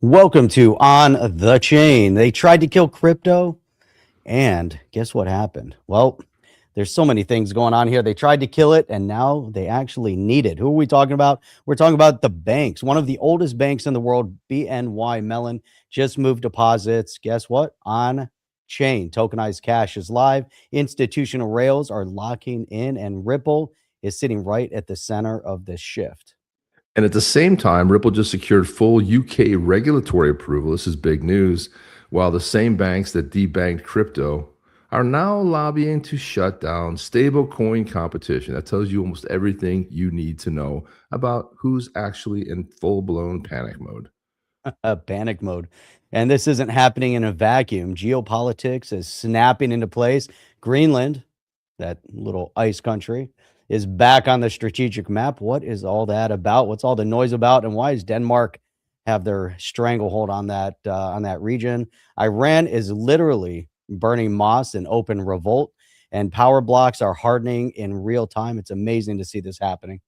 Welcome to On the Chain. They tried to kill crypto, and guess what happened? Well, there's so many things going on here. They tried to kill it, and now they actually need it. Who are we talking about? We're talking about the banks. One of the oldest banks in the world, BNY Mellon, just moved deposits. Guess what? On chain. Tokenized cash is live. Institutional rails are locking in, and Ripple is sitting right at the center of this shift. And at the same time, Ripple just secured full UK regulatory approval. This is big news. While the same banks that debanked crypto are now lobbying to shut down stablecoin competition. That tells you almost everything you need to know about who's actually in full-blown panic mode. Panic mode. And this isn't happening in a vacuum. Geopolitics is snapping into place. Greenland, that little ice country, is back on the strategic map. What is all that about? What's all the noise about? And why does Denmark have their stranglehold on that region? Iran is literally burning mosques in open revolt, and power blocks are hardening in real time. It's amazing to see this happening.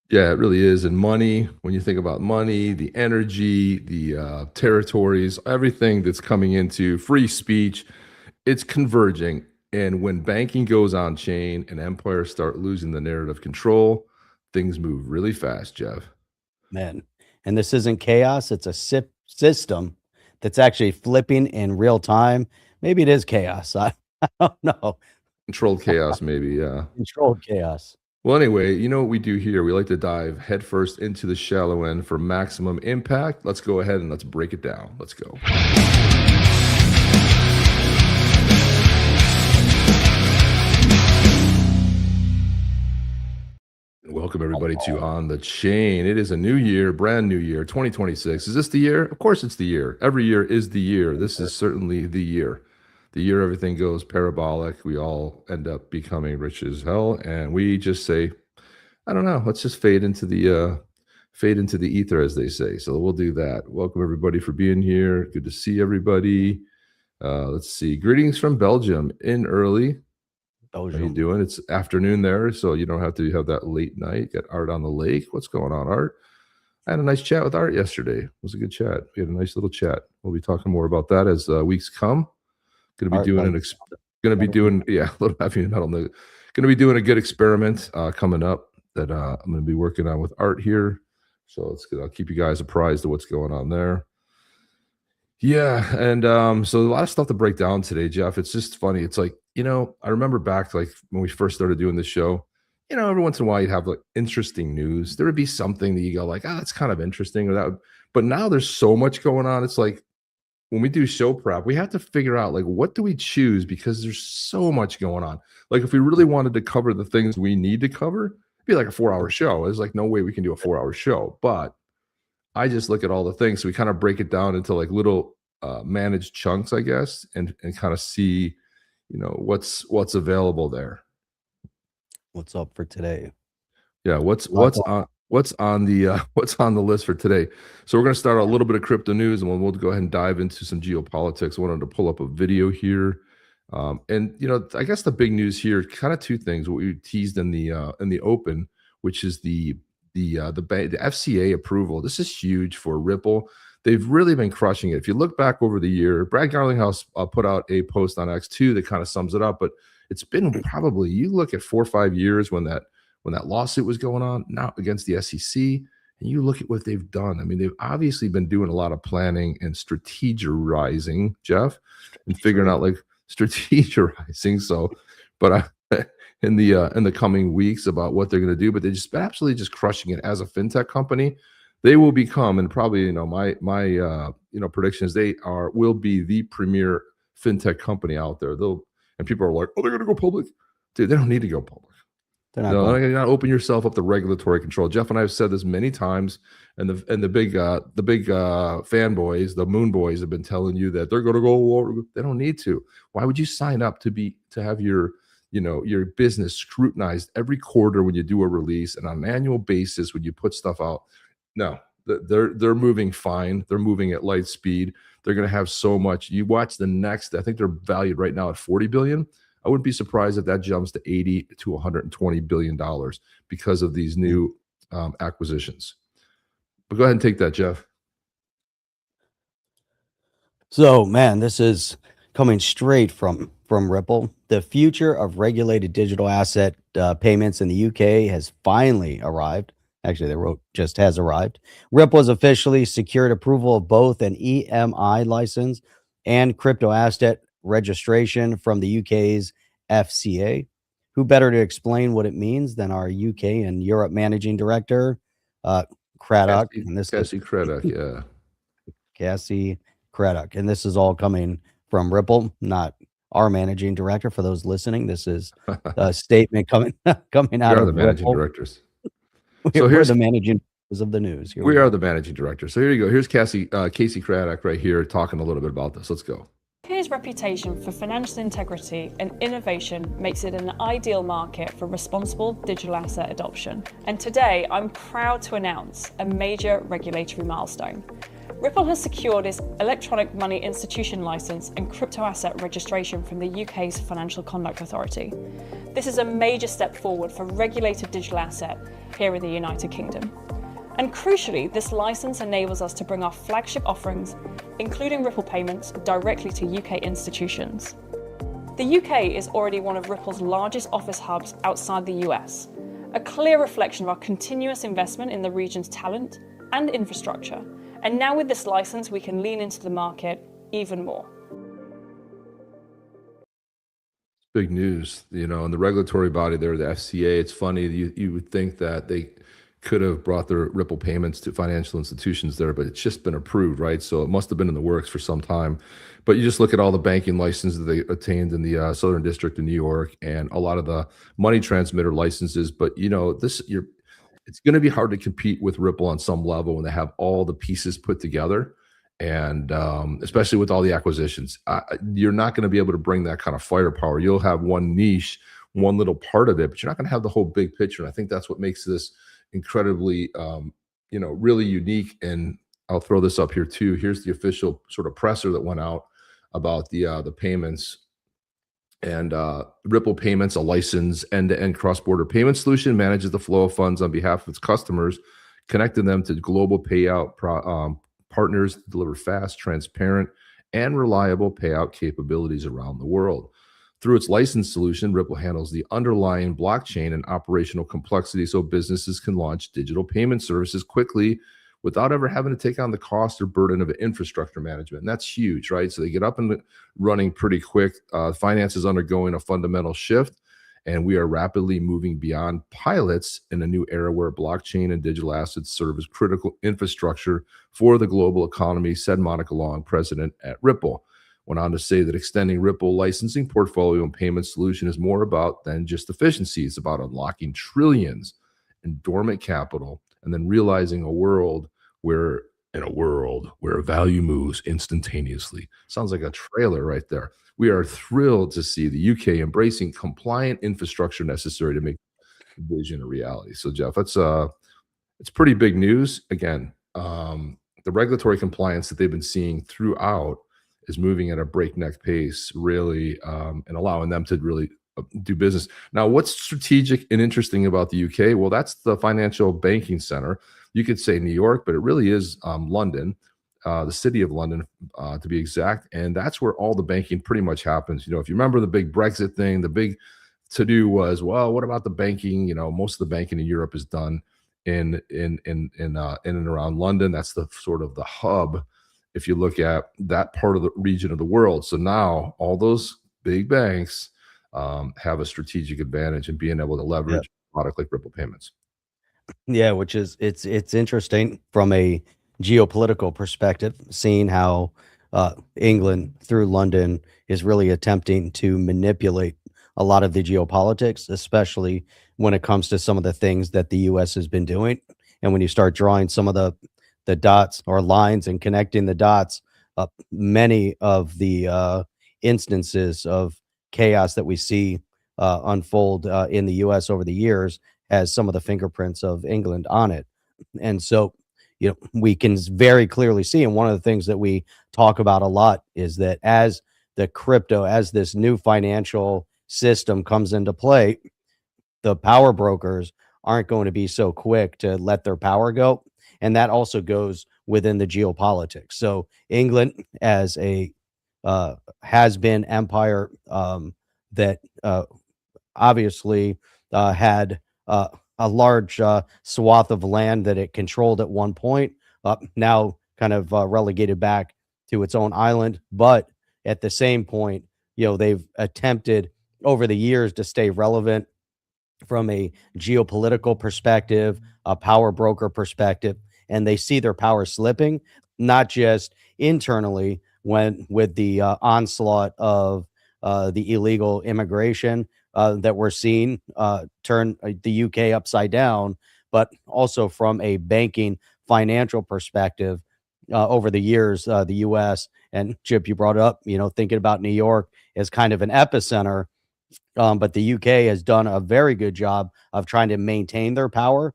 Yeah, it really is. And money, when you think about money, the energy, the territories, everything that's coming into free speech, it's converging. And when banking goes on chain and empires start losing the narrative control, things move really fast, Jeff. Man, and this isn't chaos. It's a system that's actually flipping in real time. Maybe it is chaos. I don't know. Controlled chaos, maybe, yeah. Controlled chaos. Well, anyway, you know what we do here? We like to dive headfirst into the shallow end for maximum impact. Let's go ahead and let's break it down. Let's go. Welcome everybody to On the Chain. It is a new year, brand new year, 2026. Is this the year? Of course it's the year. Every year is the year. This is certainly the year. The year everything goes parabolic. We all end up becoming rich as hell, and we just say, I don't know, let's just fade into the ether, as they say. So we'll do that. Welcome everybody for being here. Good to see everybody. Let's see. Greetings from Belgium in early. How you doing? It's afternoon there, so you don't have to have that late night. Got Art on the lake. What's going on, Art? I had a nice chat with Art yesterday. It was a good chat. We had a nice little chat. We'll be talking more about that as weeks come. Going to be doing a little heavy metal. Going to be doing a good experiment coming up that I'm going to be working on with Art here. So it's good. I'll keep you guys apprised of what's going on there. Yeah, and so a lot of stuff to break down today, Jeff. It's just funny. It's like, I remember back to like when we first started doing this show, every once in a while you'd have like interesting news. There would be something that you go like, that's kind of interesting, or that. But now there's so much going on. It's like when we do show prep, we have to figure out like what do we choose because there's so much going on. Like if we really wanted to cover the things we need to cover, it'd be like a 4-hour show. There's like no way we can do a 4-hour show. But I just look at all the things. So we kind of break it down into like little managed chunks, I guess, and kind of see, what's available there. What's up for today? Yeah, what's on the list for today? So we're going to start a little bit of crypto news, and we'll go ahead and dive into some geopolitics. I wanted to pull up a video here, and I guess the big news here, kind of two things. What we teased in the open, which is the FCA approval. This is huge for Ripple. They've really been crushing it. If you look back over the year, Brad Garlinghouse put out a post on X2 that kind of sums it up. But it's been probably, you look at 4 or 5 years when that lawsuit was going on now against the SEC, and you look at what they've done. I mean, they've obviously been doing a lot of planning and strategizing, Jeff, and figuring out like strategizing. So, but in the coming weeks about what they're going to do, but they're just absolutely just crushing it as a fintech company. They will become, and probably my prediction is will be the premier fintech company out there. And people are like, oh, they're going to go public, dude. They don't need to go public. They're not open yourself up to regulatory control. Jeff and I have said this many times, and the big fanboys, the moon boys, have been telling you that they're going to go. They don't need to. Why would you sign up to have your business scrutinized every quarter when you do a release and on an annual basis when you put stuff out? No, they're moving fine. They're moving at light speed. They're going to have so much. You watch the next. I think they're valued right now at $40 billion. I wouldn't be surprised if that jumps to $80 to $120 billion because of these new acquisitions. But go ahead and take that, Jeff. So, man, this is coming straight from Ripple. The future of regulated digital asset payments in the UK has finally arrived. Actually, they wrote just has arrived. Ripple has officially secured approval of both an EMI license and crypto asset registration from the UK's FCA. Who better to explain what it means than our UK and Europe managing director, uh, Craddock? Cassie, And this is Cassie Craddock, yeah. Cassie Craddock. And this is all coming from Ripple, not our managing director. For those listening, this is a statement coming coming We out are the of managing Ripple. directors. So We're here's the managing directors of the news. Here we we are go. the managing director. So here you go. Here's Casey Craddock right here talking a little bit about this. Let's go. UK's reputation for financial integrity and innovation makes it an ideal market for responsible digital asset adoption. And today, I'm proud to announce a major regulatory milestone. Ripple has secured its electronic money institution license and crypto asset registration from the UK's Financial Conduct Authority. This is a major step forward for regulated digital asset here in the United Kingdom. And crucially, this license enables us to bring our flagship offerings, including Ripple payments, directly to UK institutions. The UK is already one of Ripple's largest office hubs outside the US, a clear reflection of our continuous investment in the region's talent and infrastructure. And now with this license, we can lean into the market even more. Big news, and the regulatory body there, the FCA. It's funny, you would think that they could have brought their Ripple payments to financial institutions there, but it's just been approved, right? So it must have been in the works for some time. But you just look at all the banking licenses that they obtained in the Southern District of New York, and a lot of the money transmitter licenses. But it's going to be hard to compete with Ripple on some level when they have all the pieces put together, and especially with all the acquisitions. You're not going to be able to bring that kind of firepower. You'll have one niche, one little part of it, but you're not going to have the whole big picture. And I think that's what makes this incredibly really unique. And I'll throw this up here too. Here's the official sort of presser that went out about the payments. And Ripple Payments, a licensed end-to-end cross-border payment solution, manages the flow of funds on behalf of its customers, connecting them to global payout partners to deliver fast, transparent, and reliable payout capabilities around the world. Through its licensed solution, Ripple handles the underlying blockchain and operational complexity so businesses can launch digital payment services quickly without ever having to take on the cost or burden of infrastructure management. And that's huge, right? So they get up and running pretty quick. Finance is undergoing a fundamental shift, and we are rapidly moving beyond pilots in a new era where blockchain and digital assets serve as critical infrastructure for the global economy, said Monica Long, president at Ripple. Went on to say that extending Ripple licensing portfolio and payment solution is more about than just efficiency. It's about unlocking trillions in dormant capital and then realizing a world where value moves instantaneously. Sounds like a trailer right there. We are thrilled to see the UK embracing compliant infrastructure necessary to make the vision a reality. So Jeff, it's pretty big news. Again, the regulatory compliance that they've been seeing throughout is moving at a breakneck pace, really, and allowing them to really do business. Now, what's strategic and interesting about the UK? Well, that's the financial banking center. You could say New York, but it really is London, the city of London, to be exact. And that's where all the banking pretty much happens. If you remember the big Brexit thing, the big to-do was, well, what about the banking? Most of the banking in Europe is done in and around London. That's the sort of the hub if you look at that part of the region of the world. So now all those big banks have a strategic advantage in being able to leverage a product like Ripple Payments. Yeah, which is it's interesting from a geopolitical perspective, seeing how England through London is really attempting to manipulate a lot of the geopolitics, especially when it comes to some of the things that the U.S. has been doing. And when you start drawing some of the dots or lines and connecting the dots, many of the instances of chaos that we see unfold in the U.S. over the years has some of the fingerprints of England on it. And so, we can very clearly see, and one of the things that we talk about a lot is that as this new financial system comes into play, the power brokers aren't going to be so quick to let their power go. And that also goes within the geopolitics. So England, as a has been empire that obviously had a large swath of land that it controlled at one point, now kind of relegated back to its own island. But at the same point, they've attempted over the years to stay relevant from a geopolitical perspective, a power broker perspective, and they see their power slipping, not just internally when with the onslaught of the illegal immigration that we're seeing turn the UK upside down, but also from a banking financial perspective. Over the years, the U.S. and Chip, you brought up, thinking about New York as kind of an epicenter, but the UK has done a very good job of trying to maintain their power,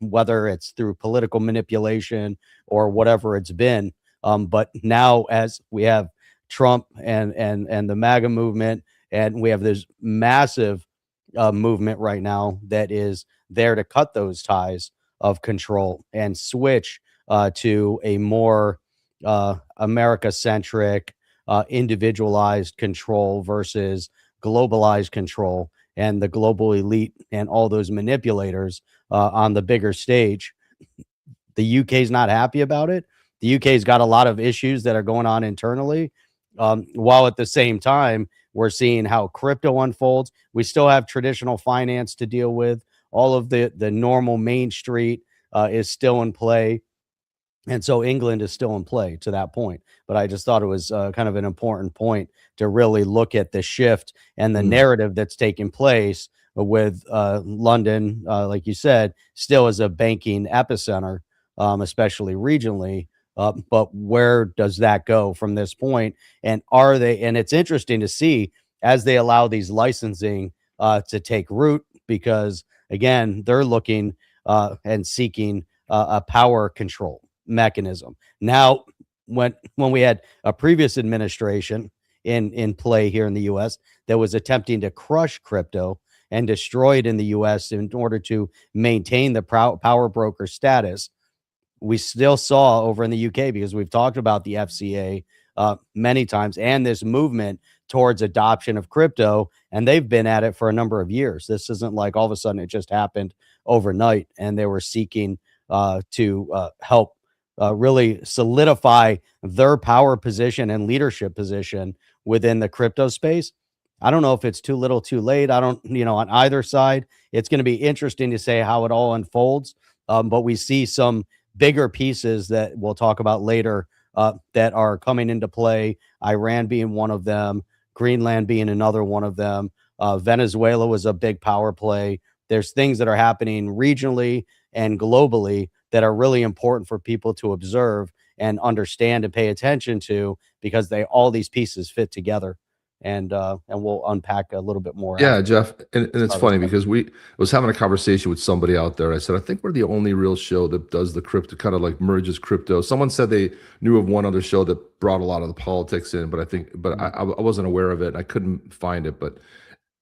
whether it's through political manipulation or whatever it's been. But now, as we have Trump and the MAGA movement, and we have this massive movement right now that is there to cut those ties of control and switch to a more America-centric, individualized control versus globalized control, and the global elite and all those manipulators on the bigger stage. The UK is not happy about it. The UK's got a lot of issues that are going on internally, while at the same time, we're seeing how crypto unfolds. We still have traditional finance to deal with. All of the normal Main Street is still in play. And so England is still in play to that point. But I just thought it was kind of an important point to really look at the shift and the narrative that's taking place with London, like you said, still as a banking epicenter, especially regionally. But where does that go from this point? And and it's interesting to see as they allow these licensing to take root, because again, they're looking and seeking a power control mechanism. Now, when we had a previous administration in play here in the US that was attempting to crush crypto and destroy it in the US in order to maintain the power broker status, we still saw over in the UK, because we've talked about the FCA many times and this movement towards adoption of crypto, and they've been at it for a number of years. This isn't like all of a sudden it just happened overnight, and they were seeking to help really solidify their power position and leadership position within the crypto space. I don't know if it's too little, too late. I don't, on either side. It's going to be interesting to say how it all unfolds. But we see some bigger pieces that we'll talk about later that are coming into play. Iran being one of them, Greenland being another one of them. Venezuela was a big power play. There's things that are happening regionally and globally that are really important for people to observe and understand and pay attention to, because all these pieces fit together. And we'll unpack a little bit more. Yeah, Jeff, and it's funny because I was having a conversation with somebody out there. I said, I think we're the only real show that does the crypto, kind of like merges crypto. Someone said they knew of one other show that brought a lot of the politics in, but I wasn't aware of it. I couldn't find it, but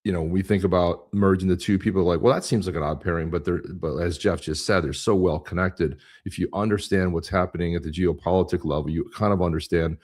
we think about merging the two. People are like, well, that seems like an odd pairing, but as Jeff just said, they're so well connected. If you understand what's happening at the geopolitical level, you kind of understand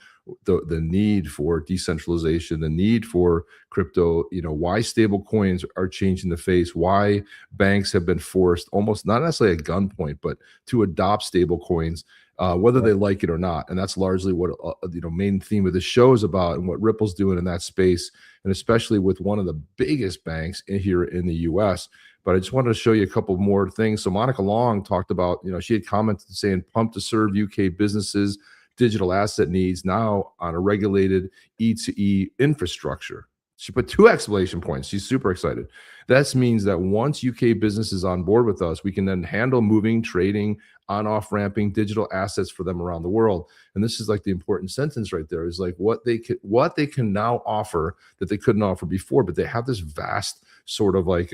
the need for decentralization, the need for crypto, why stable coins are changing the face, why banks have been forced, almost not necessarily at gunpoint, but to adopt stable coins, whether they like it or not. And that's largely what main theme of the show is about, and what Ripple's doing in that space, and especially with one of the biggest banks here in the US. But I just wanted to show you a couple more things. So Monica Long talked about, she had commented saying, pumped to serve UK businesses digital asset needs now on a regulated E2E infrastructure. She put 2 exclamation points. She's super excited. That means that once UK business is on board with us, we can then handle moving, trading, on-off ramping digital assets for them around the world. And this is like the important sentence right there, is like what they can now offer that they couldn't offer before. But they have this vast sort of like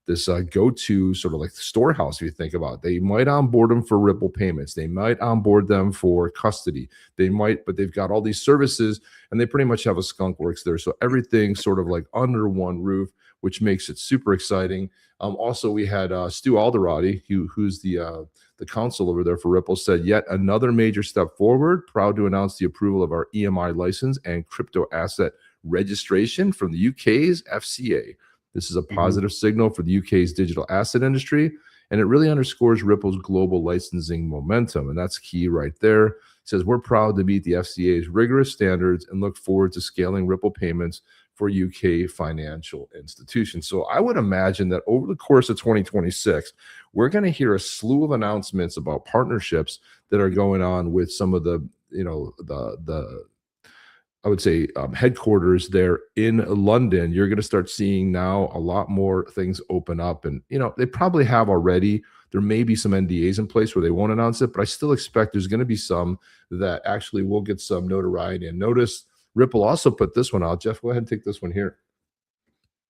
this go-to sort of like storehouse. If you think about it, they might onboard them for Ripple payments, they might onboard them for custody, but they've got all these services, and they pretty much have a skunk works there. So everything's sort of like under one roof. which makes it super exciting. Also, we had Stu Alderati, who's the counsel over there for Ripple, said yet another major step forward. Proud to announce the approval of our EMI license and crypto asset registration from the UK's FCA. This is a positive signal for the UK's digital asset industry, and it really underscores Ripple's global licensing momentum, and that's key right there. It says, we're proud to meet the FCA's rigorous standards and look forward to scaling Ripple payments for UK financial institutions. So I would imagine that over the course of 2026, we're going to hear a slew of announcements about partnerships that are going on with some of the, I would say, headquarters there in London. You're going to start seeing now a lot more things open up, and they probably have already. There may be some NDAs in place where they won't announce it, but I still expect there's going to be some that actually will get some notoriety and notice. Ripple also put this one out. Jeff, go ahead and take this one here.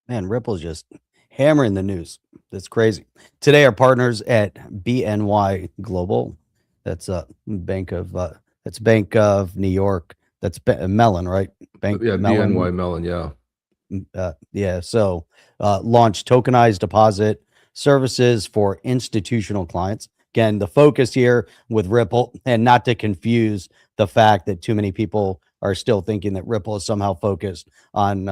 Man, Ripple's just hammering the news. That's crazy. Today, our partners at BNY Global, that's Bank of New York. That's Mellon, right? Mellon. BNY Mellon, yeah. So launched tokenized deposit services for institutional clients. Again, the focus here with Ripple, and not to confuse the fact that too many people are still thinking that Ripple is somehow focused on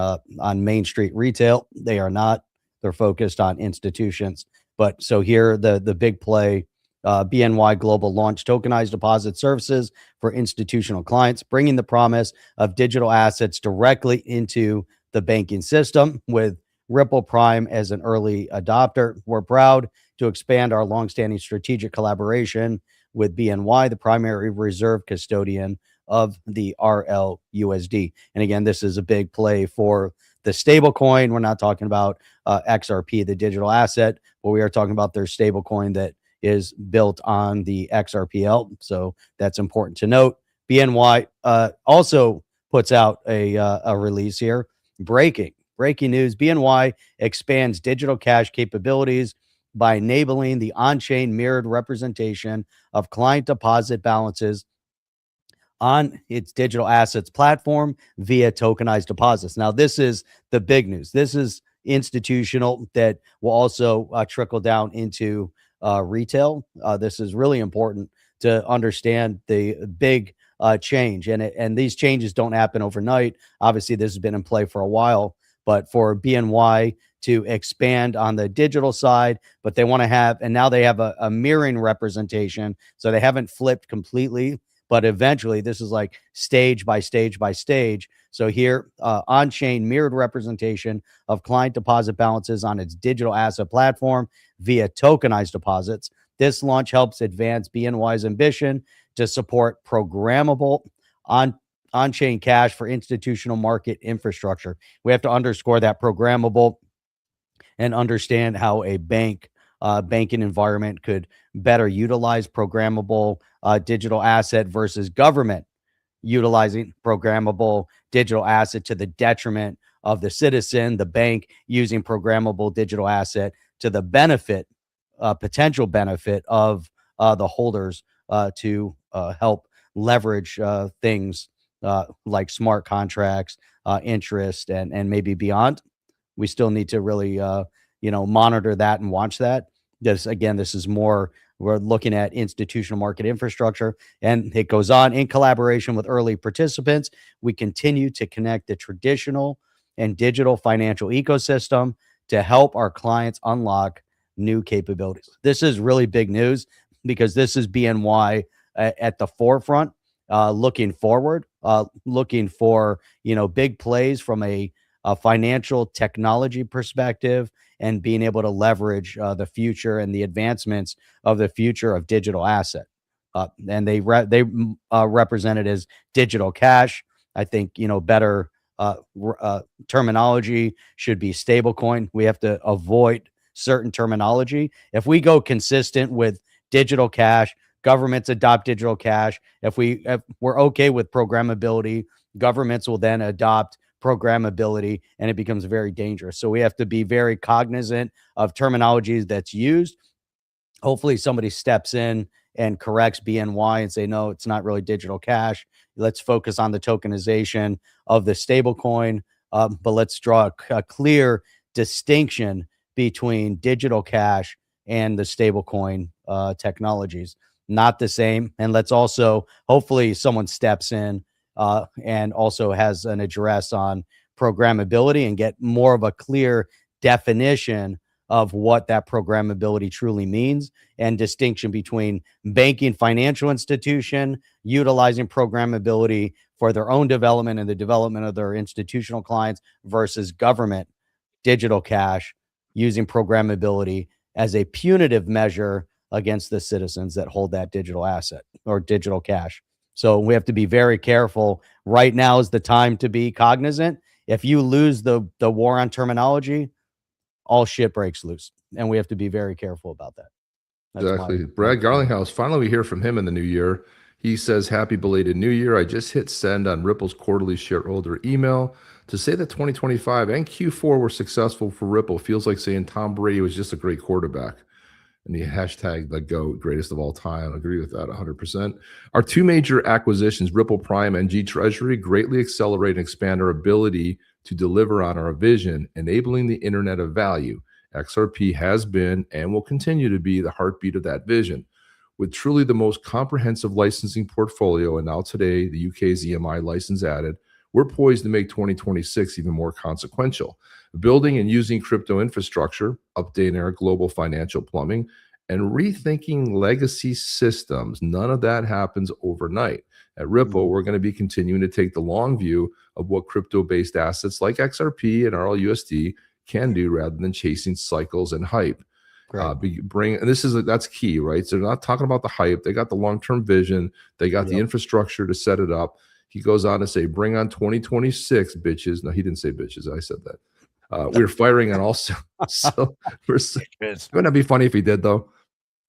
Main Street retail. They are not. They're focused on institutions. But so here, the big play, BNY Global launched tokenized deposit services for institutional clients, bringing the promise of digital assets directly into the banking system with Ripple Prime as an early adopter. We're proud to expand our longstanding strategic collaboration with BNY, the primary reserve custodian of the RLUSD. And again, this is a big play for the stablecoin. We're not talking about XRP, the digital asset, but we are talking about their stablecoin that is built on the XRPL. So that's important to note. BNY also puts out a release here. Breaking news. BNY expands digital cash capabilities by enabling the on-chain mirrored representation of client deposit balances on its digital assets platform via tokenized deposits. Now, this is the big news. This is institutional that will also trickle down into retail. This is really important to understand the big change, and these changes don't happen overnight. Obviously, this has been in play for a while, but for BNY to expand on the digital side, but they want to have, and now they have a mirroring representation, so they haven't flipped completely, but eventually this is like stage by stage by stage. So here, on-chain mirrored representation of client deposit balances on its digital asset platform via tokenized deposits. This launch helps advance BNY's ambition to support programmable on-chain cash for institutional market infrastructure. We have to underscore that programmable and understand how a banking environment could better utilize programmable digital asset versus government utilizing programmable digital asset to the detriment of the citizen, the bank using programmable digital asset to the benefit, potential benefit of the holders to help leverage things like smart contracts, interest, and maybe beyond. We still need to really, monitor that and watch that. This is more, we're looking at institutional market infrastructure, and it goes on. In collaboration with early participants, we continue to connect the traditional and digital financial ecosystem to help our clients unlock new capabilities. This is really big news because this is BNY at the forefront, looking forward, looking for, big plays from a financial technology perspective, and being able to leverage the future and the advancements of the future of digital asset. And they represent it as digital cash. I think, better terminology should be stablecoin. We have to avoid certain terminology. If we go consistent with digital cash, governments adopt digital cash. If we're okay with programmability, governments will then adopt programmability, and it becomes very dangerous. So we have to be very cognizant of terminologies that's used. Hopefully somebody steps in and corrects BNY and say, no, it's not really digital cash. Let's focus on the tokenization of the stablecoin, but let's draw a clear distinction between digital cash and the stablecoin technologies. Not the same. And let's also, hopefully someone steps in and also has an address on programmability and get more of a clear definition of what that programmability truly means, and distinction between banking financial institution utilizing programmability for their own development and the development of their institutional clients versus government digital cash using programmability as a punitive measure against the citizens that hold that digital asset or digital cash. So we have to be very careful. Right now is the time to be cognizant. If you lose the war on terminology, all shit breaks loose, and we have to be very careful about that. Exactly. Brad Garlinghouse, finally we hear from him in the new year. He says, happy belated new year. I just hit send on Ripple's quarterly shareholder email to say that 2025 and Q4 were successful for Ripple. Feels like saying Tom Brady was just a great quarterback. And the hashtag the GOAT, greatest of all time. I agree with that 100%. Our two major acquisitions, Ripple Prime and G Treasury, greatly accelerate and expand our ability to deliver on our vision, enabling the internet of value. XRP has been and will continue to be the heartbeat of that vision. With truly the most comprehensive licensing portfolio, and now today the UK's EMI license added, we're poised to make 2026 even more consequential. Building and using crypto infrastructure, updating our global financial plumbing, and rethinking legacy systems. None of that happens overnight. At Ripple, we're going to be continuing to take the long view of what crypto-based assets like XRP and RLUSD can do rather than chasing cycles and hype. And that's key, right? So they're not talking about the hype. They got the long-term vision. They got the infrastructure to set it up. He goes on to say, bring on 2026, bitches. No, he didn't say bitches. I said that. We're firing on all cylinders. Wouldn't that be funny if he did, though?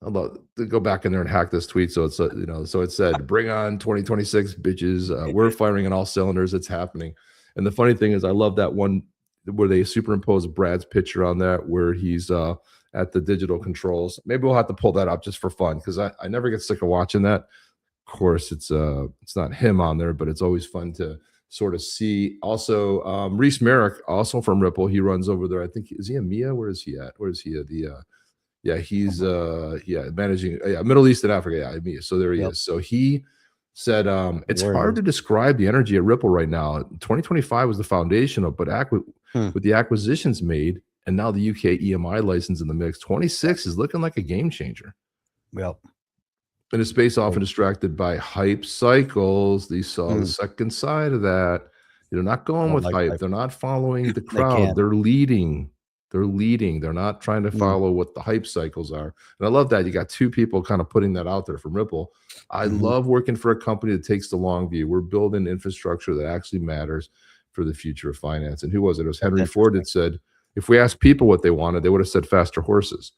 Although, to go back in there and hack this tweet. So it's, so it said, bring on 2026, bitches. We're firing on all cylinders. It's happening. And the funny thing is, I love that one where they superimpose Brad's picture on that, where he's at the digital controls. Maybe we'll have to pull that up just for fun, because I never get sick of watching that. Of course, it's not him on there, but it's always fun to sort of see. Also, Reese Merrick, also from Ripple, he runs over there. I think, is he a MIA? Where is he at? Where is he at? He's managing Middle East and Africa. Yeah, MIA. So there he is. So he said it's hard to describe the energy at Ripple right now. 2025 was the foundational, but with the acquisitions made and now the UK EMI license in the mix, 26 is looking like a game changer. Yep. And it's space often distracted by hype cycles. They saw the second side of that. They're not going with hype. They're not following the crowd. They're leading. They're leading. They're not trying to follow what the hype cycles are. And I love that. You got two people kind of putting that out there from Ripple. I love working for a company that takes the long view. We're building infrastructure that actually matters for the future of finance. And who was it? It was Henry Ford that said, if we asked people what they wanted, they would have said faster horses.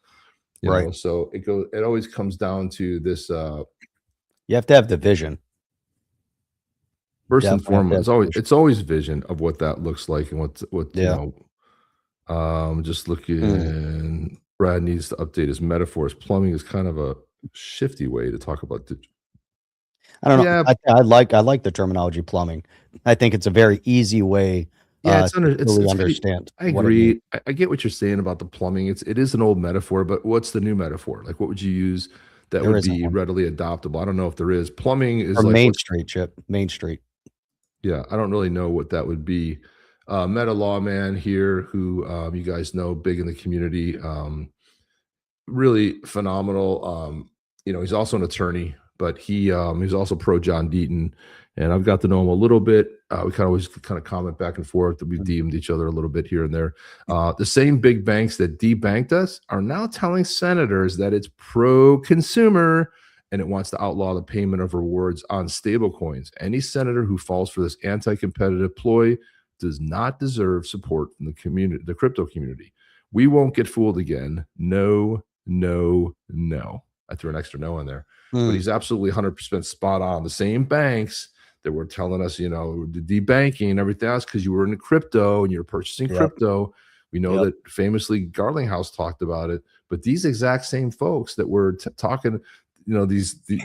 You know? So it always comes down to this. You have to have the vision. First and foremost, it's always vision of what that looks like and what you know. Just looking, Brad needs to update his metaphors. Plumbing is kind of a shifty way to talk about I don't know. I like the terminology plumbing. I think it's a very easy way. It's understand. I agree. I get what you're saying about the plumbing. It is an old metaphor, but what's the new metaphor? Like, what would you use that would be readily adoptable? I don't know if there is. Plumbing is like Main Street, Chip. Main Street. Yeah, I don't really know what that would be. Meta Lawman here, who you guys know, big in the community, really phenomenal. He's also an attorney, but he's also pro John Deaton, and I've got to know him a little bit. We always comment back and forth. We DM'd each other a little bit here and there. The same big banks that debanked us are now telling senators that it's pro-consumer and it wants to outlaw the payment of rewards on stablecoins. Any senator who falls for this anti-competitive ploy does not deserve support from the community, the crypto community. We won't get fooled again. No, no, no. I threw an extra no in there. But he's absolutely 100% spot on. The same banks that were telling us, the debanking and everything else because you were in crypto and you're purchasing crypto. We know that famously Garlinghouse talked about it. But these exact same folks that were talking,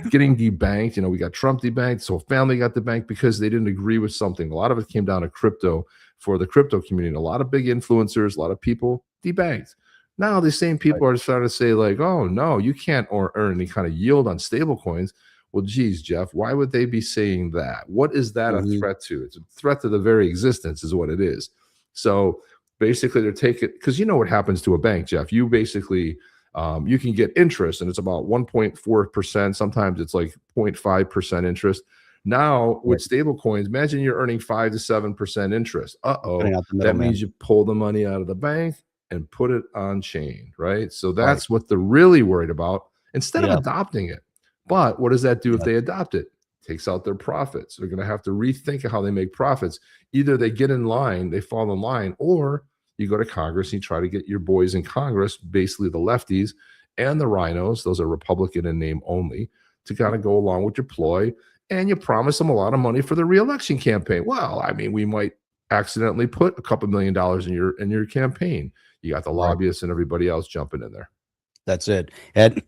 getting debanked. We got Trump debanked, so family got debanked because they didn't agree with something. A lot of it came down to crypto for the crypto community. A lot of big influencers, a lot of people debanked. Now the same people are starting to say like, oh no, you can't earn any kind of yield on stable coins. Well, geez, Jeff, why would they be saying that? What is that a threat to? It's a threat to the very existence is what it is. So basically they're taking, because you know what happens to a bank, Jeff. You basically, you can get interest and it's about 1.4%. Sometimes it's like 0.5% interest. Now with stable coins, imagine you're earning 5 to 7% interest. That means you pull the money out of the bank and put it on chain, right? So that's what they're really worried about instead of adopting it. But what does that do if they adopt it? Takes out their profits. They're going to have to rethink how they make profits. Either they get in line, they fall in line, or you go to Congress and you try to get your boys in Congress, basically the lefties and the rhinos, those are Republican in name only, to kind of go along with your ploy, and you promise them a lot of money for the reelection campaign. Well, I mean, we might accidentally put a couple $1 million in your campaign. You got the lobbyists and everybody else jumping in there. That's it. And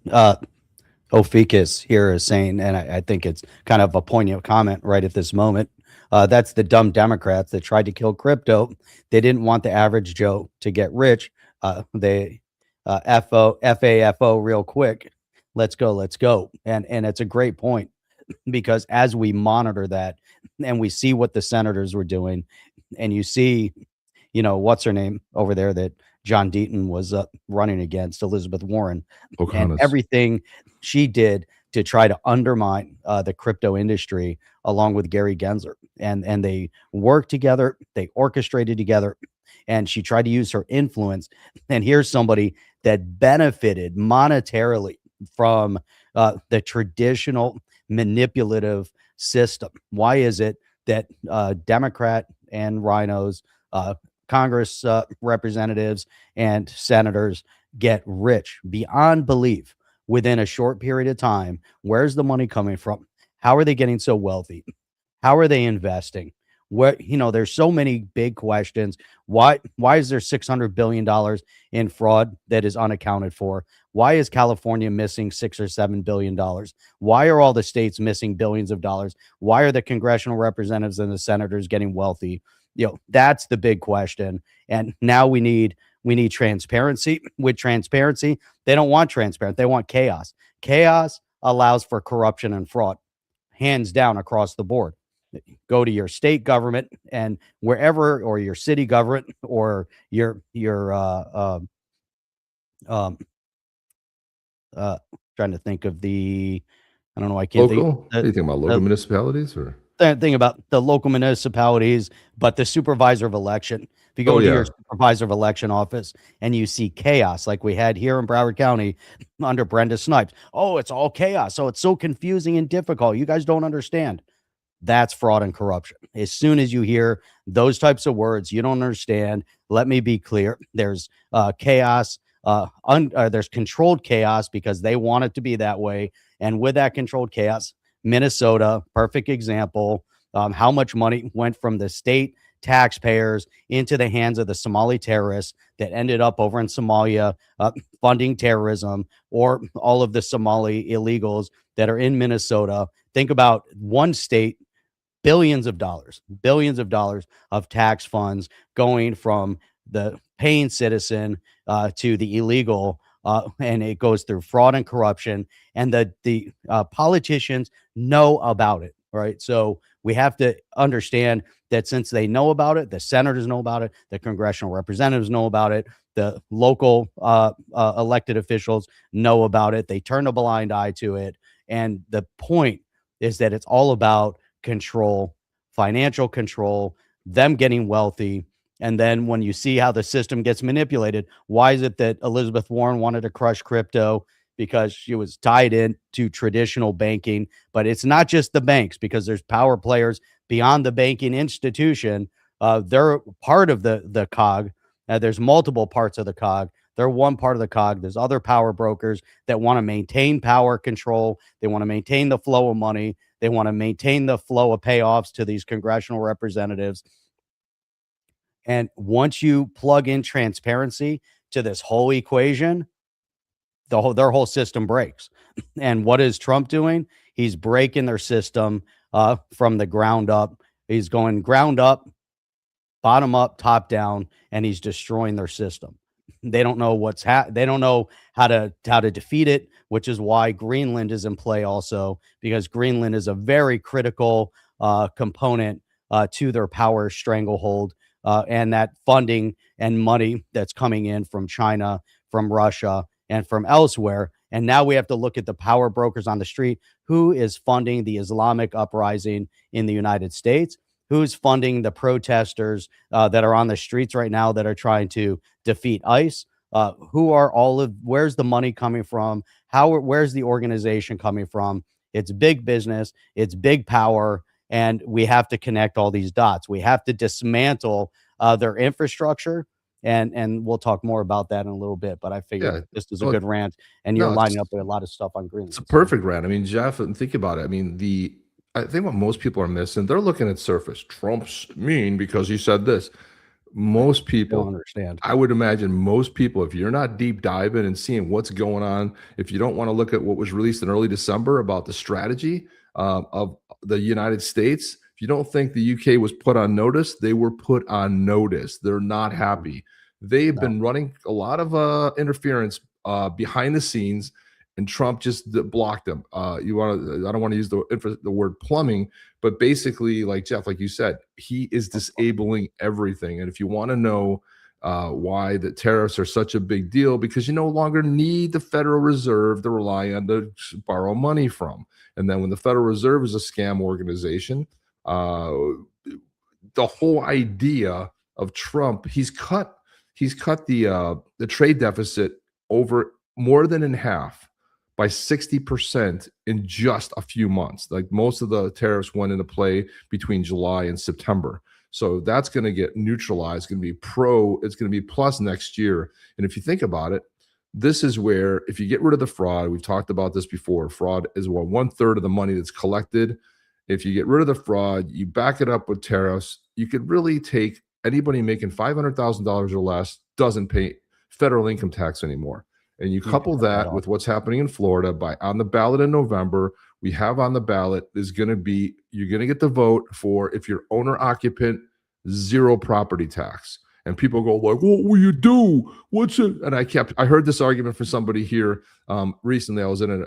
Ophikas here is saying, and I think it's kind of a poignant comment right at this moment. That's the dumb Democrats that tried to kill crypto. They didn't want the average Joe to get rich. They FAFO real quick. Let's go. And it's a great point, because as we monitor that and we see what the senators were doing, and you see, what's her name over there that John Deaton was running against, Elizabeth Warren, and everything she did to try to undermine the crypto industry, along with Gary Gensler, and they worked together, they orchestrated together, and she tried to use her influence. And here's somebody that benefited monetarily from the traditional manipulative system. Why is it that Democrat and rhinos, Congress representatives and senators get rich beyond belief within a short period of time? Where's the money coming from? How are they getting so wealthy? How are they investing? There's so many big questions. Why is there $600 billion in fraud that is unaccounted for? Why is California missing $6 or $7 billion? Why are all the states missing billions of dollars? Why are the congressional representatives and the senators getting wealthy? That's the big question. And now we need transparency. With transparency, they don't want transparent. They want chaos. Chaos allows for corruption and fraud, hands down, across the board. Go to your state government and wherever, or your city government, or your trying to think of the, I don't know, I can't local. think. You think about local municipalities, or thing about the local municipalities, but the supervisor of election. If you go to your supervisor of election office and you see chaos like we had here in Broward County under Brenda Snipes, it's all chaos. Oh, it's so confusing and difficult. You guys don't understand. That's fraud and corruption. As soon as you hear those types of words, you don't understand. Let me be clear. There's chaos. There's controlled chaos because they want it to be that way. And with that controlled chaos, Minnesota, perfect example, how much money went from the state taxpayers into the hands of the Somali terrorists that ended up over in Somalia funding terrorism, or all of the Somali illegals that are in Minnesota. Think about one state, billions of dollars of tax funds going from the paying citizen to the illegal, and it goes through fraud and corruption, and the politicians know about it, right? So we have to understand that since they know about it, the senators know about it, the congressional representatives know about it, the local elected officials know about it, they turn a blind eye to it. And the point is that it's all about control, financial control, them getting wealthy. And then when you see how the system gets manipulated, why is it that Elizabeth Warren wanted to crush crypto? Because she was tied in to traditional banking. But it's not just the banks, because there's power players beyond the banking institution. They're part of the cog. There's multiple parts of the cog. They're one part of the cog. There's other power brokers that want to maintain power control. They want to maintain the flow of money. They want to maintain the flow of payoffs to these congressional representatives. And once you plug in transparency to this whole equation, their whole system breaks. And what is Trump doing? He's breaking their system from the ground up. He's going ground up, bottom up, top down, and he's destroying their system. They don't know they don't know how to defeat it, which is why Greenland is in play also, because Greenland is a very critical component to their power stranglehold, and that funding and money that's coming in from China, from Russia, and from elsewhere. And now we have to look at the power brokers on the street. Who is funding the Islamic uprising in the United States? Who's funding the protesters that are on the streets right now that are trying to defeat ICE? Where's the money coming from? Where's the organization coming from? It's big business, it's big power, and we have to connect all these dots. We have to dismantle their infrastructure, and we'll talk more about that in a little bit. But I figured this is a good rant, and you're lining up with a lot of stuff on Greenland. It's a perfect rant. I mean, Jeff, and think about it. I mean, I think what most people are missing, they're looking at surface. Trump's mean because he said this. Most people don't understand. I would imagine most people, if you're not deep diving and seeing what's going on, if you don't want to look at what was released in early December about the strategy of the United States, if you don't think the UK was put on notice, they were put on notice. They're not happy. They've been running a lot of interference behind the scenes, and Trump just blocked them. I don't want to use the word plumbing, but basically, like Jeff, like you said, he is disabling everything. And if you want to know why the tariffs are such a big deal, because you no longer need the Federal Reserve to rely on to borrow money from. And then when the Federal Reserve is a scam organization, the whole idea of Trump, he's cut the trade deficit over more than in half, by 60% in just a few months. Like most of the tariffs went into play between July and September. So that's going to get neutralized. It's going to be it's going to be plus next year. And if you think about it, this is where, if you get rid of the fraud, we've talked about this before, fraud is 1/3 of the money that's collected. If you get rid of the fraud, you back it up with tariffs, you could really take anybody making $500,000 or less doesn't pay federal income tax anymore. And you couple that with what's happening in Florida on the ballot in November, we have on the ballot is going to be, you're going to get the vote for, if you're owner occupant, 0 property tax. And people go like, what will you do? What's it? And I heard this argument from somebody here recently. I was in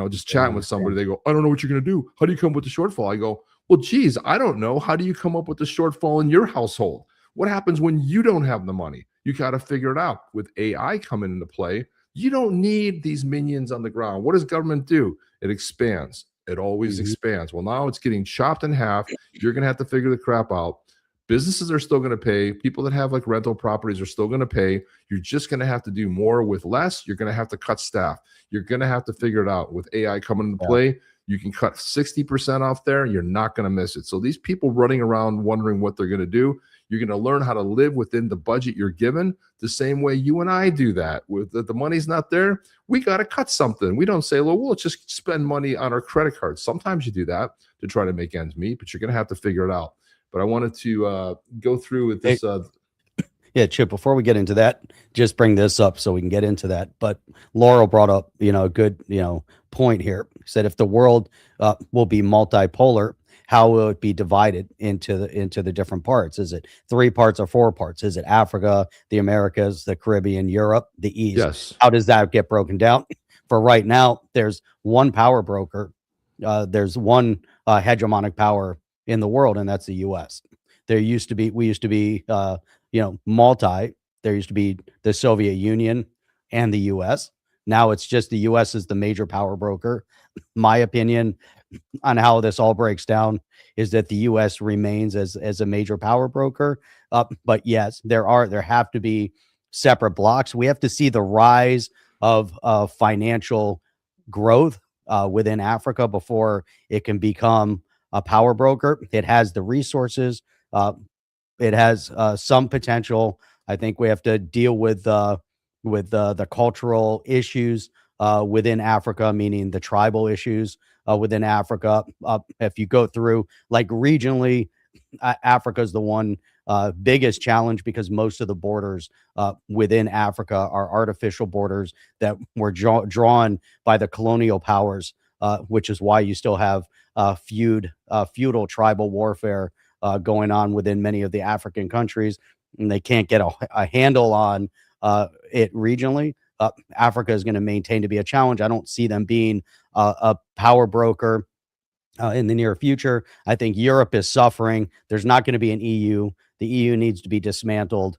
just chatting with somebody. They go, I don't know what you're going to do. How do you come up with the shortfall? I go, well, geez, I don't know. How do you come up with the shortfall in your household? What happens when you don't have the money? You got to figure it out. With AI coming into play, you don't need these minions on the ground. What does government do? It expands. It always expands. Well, now it's getting chopped in half. You're going to have to figure the crap out. Businesses are still going to pay. People that have like rental properties are still going to pay. You're just going to have to do more with less. You're going to have to cut staff. You're going to have to figure it out. With AI coming into play, you can cut 60% off there. You're not going to miss it. So these people running around wondering what they're going to do, you're going to learn how to live within the budget you're given, the same way you and I do that. With the money's not there, we got to cut something. We don't say, well, we'll just spend money on our credit cards. Sometimes you do that to try to make ends meet, but you're going to have to figure it out. But I wanted to go through with this. Yeah, Chip, before we get into that, just bring this up so we can get into that. But Laurel brought up, a good, point here. He said, if the world will be multipolar, how will it be divided into the different parts? Is it 3 parts or 4 parts? Is it Africa, the Americas, the Caribbean, Europe, the East? Yes. How does that get broken down? For right now, there's one power broker. There's one hegemonic power in the world, and that's the U.S. We used to be multi. There used to be the Soviet Union and the U.S. Now it's just the U.S. is the major power broker. My opinion on how this all breaks down is that the U.S. remains as a major power broker. But yes, there have to be separate blocks. We have to see the rise of financial growth within Africa before it can become a power broker. It has the resources. It has some potential. I think we have to deal with the cultural issues within Africa, meaning the tribal issues within Africa. If you go through like regionally, Africa is the one biggest challenge, because most of the borders within Africa are artificial borders that were drawn by the colonial powers, which is why you still have feudal tribal warfare going on within many of the African countries, and they can't get a handle on it regionally. Africa is going to maintain to be a challenge. I don't see them being a power broker in the near future. I think Europe is suffering. There's not going to be an EU. The EU needs to be dismantled,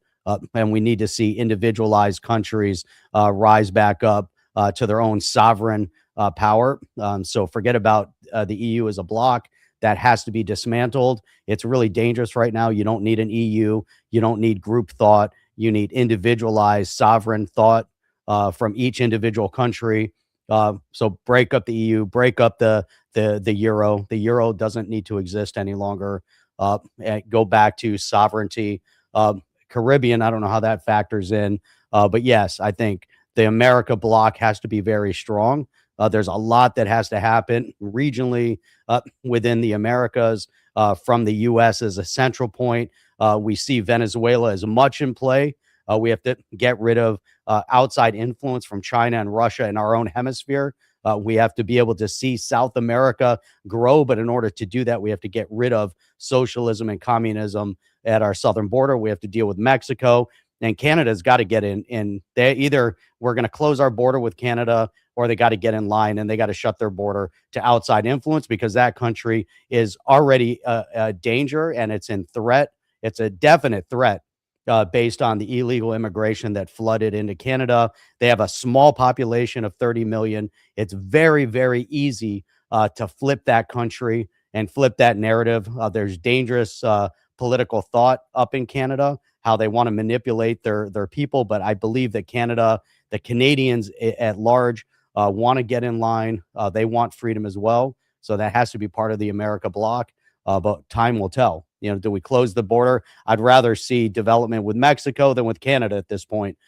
and we need to see individualized countries rise back up to their own sovereign power. So forget about the EU as a bloc. That has to be dismantled. It's really dangerous right now. You don't need an EU. You don't need group thought. You need individualized sovereign thought from each individual country. So break up the EU, break up the euro. The euro doesn't need to exist any longer. Go back to sovereignty. Caribbean, I don't know how that factors in, but yes, I think the America bloc has to be very strong. There's a lot that has to happen regionally within the Americas, from the U.S. as a central point. We see Venezuela as much in play. We have to get rid of outside influence from China and Russia in our own hemisphere. We have to be able to see South America grow. But in order to do that, we have to get rid of socialism and communism at our southern border. We have to deal with Mexico, and Canada's got to get in. They either we're going to close our border with Canada, or they got to get in line and they got to shut their border to outside influence, because that country is already a danger and it's in threat. It's a definite threat based on the illegal immigration that flooded into Canada. They have a small population of 30 million. It's very, very easy to flip that country and flip that narrative. There's dangerous political thought up in Canada, how they want to manipulate their people. But I believe that Canada, the Canadians at large, want to get in line. They want freedom as well. So that has to be part of the America bloc. But time will tell. Do we close the border? I'd rather see development with Mexico than with Canada at this point,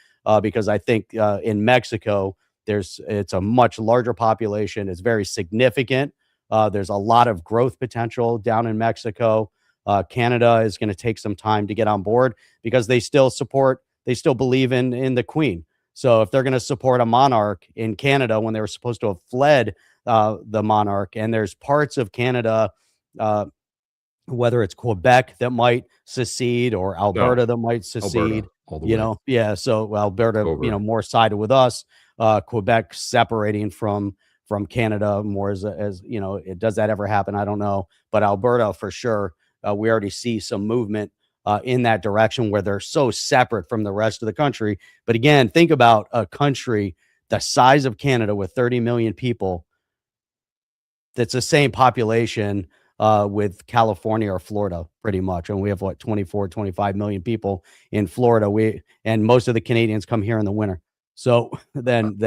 because I think in Mexico, it's a much larger population. It's very significant. There's a lot of growth potential down in Mexico. Canada is going to take some time to get on board, because they still believe in the Queen. So if they're going to support a monarch in Canada when they were supposed to have fled the monarch, and there's parts of Canada, whether it's Quebec that might secede or Alberta that might secede, yeah. So Alberta, more sided with us. Quebec separating from Canada more as does that ever happen? I don't know, but Alberta for sure. We already see some movement in that direction, where they're so separate from the rest of the country. But again, think about a country the size of Canada with 30 million people. That's the same population with California or Florida, pretty much. And we have 24, 25 million people in Florida. And most of the Canadians come here in the winter. So then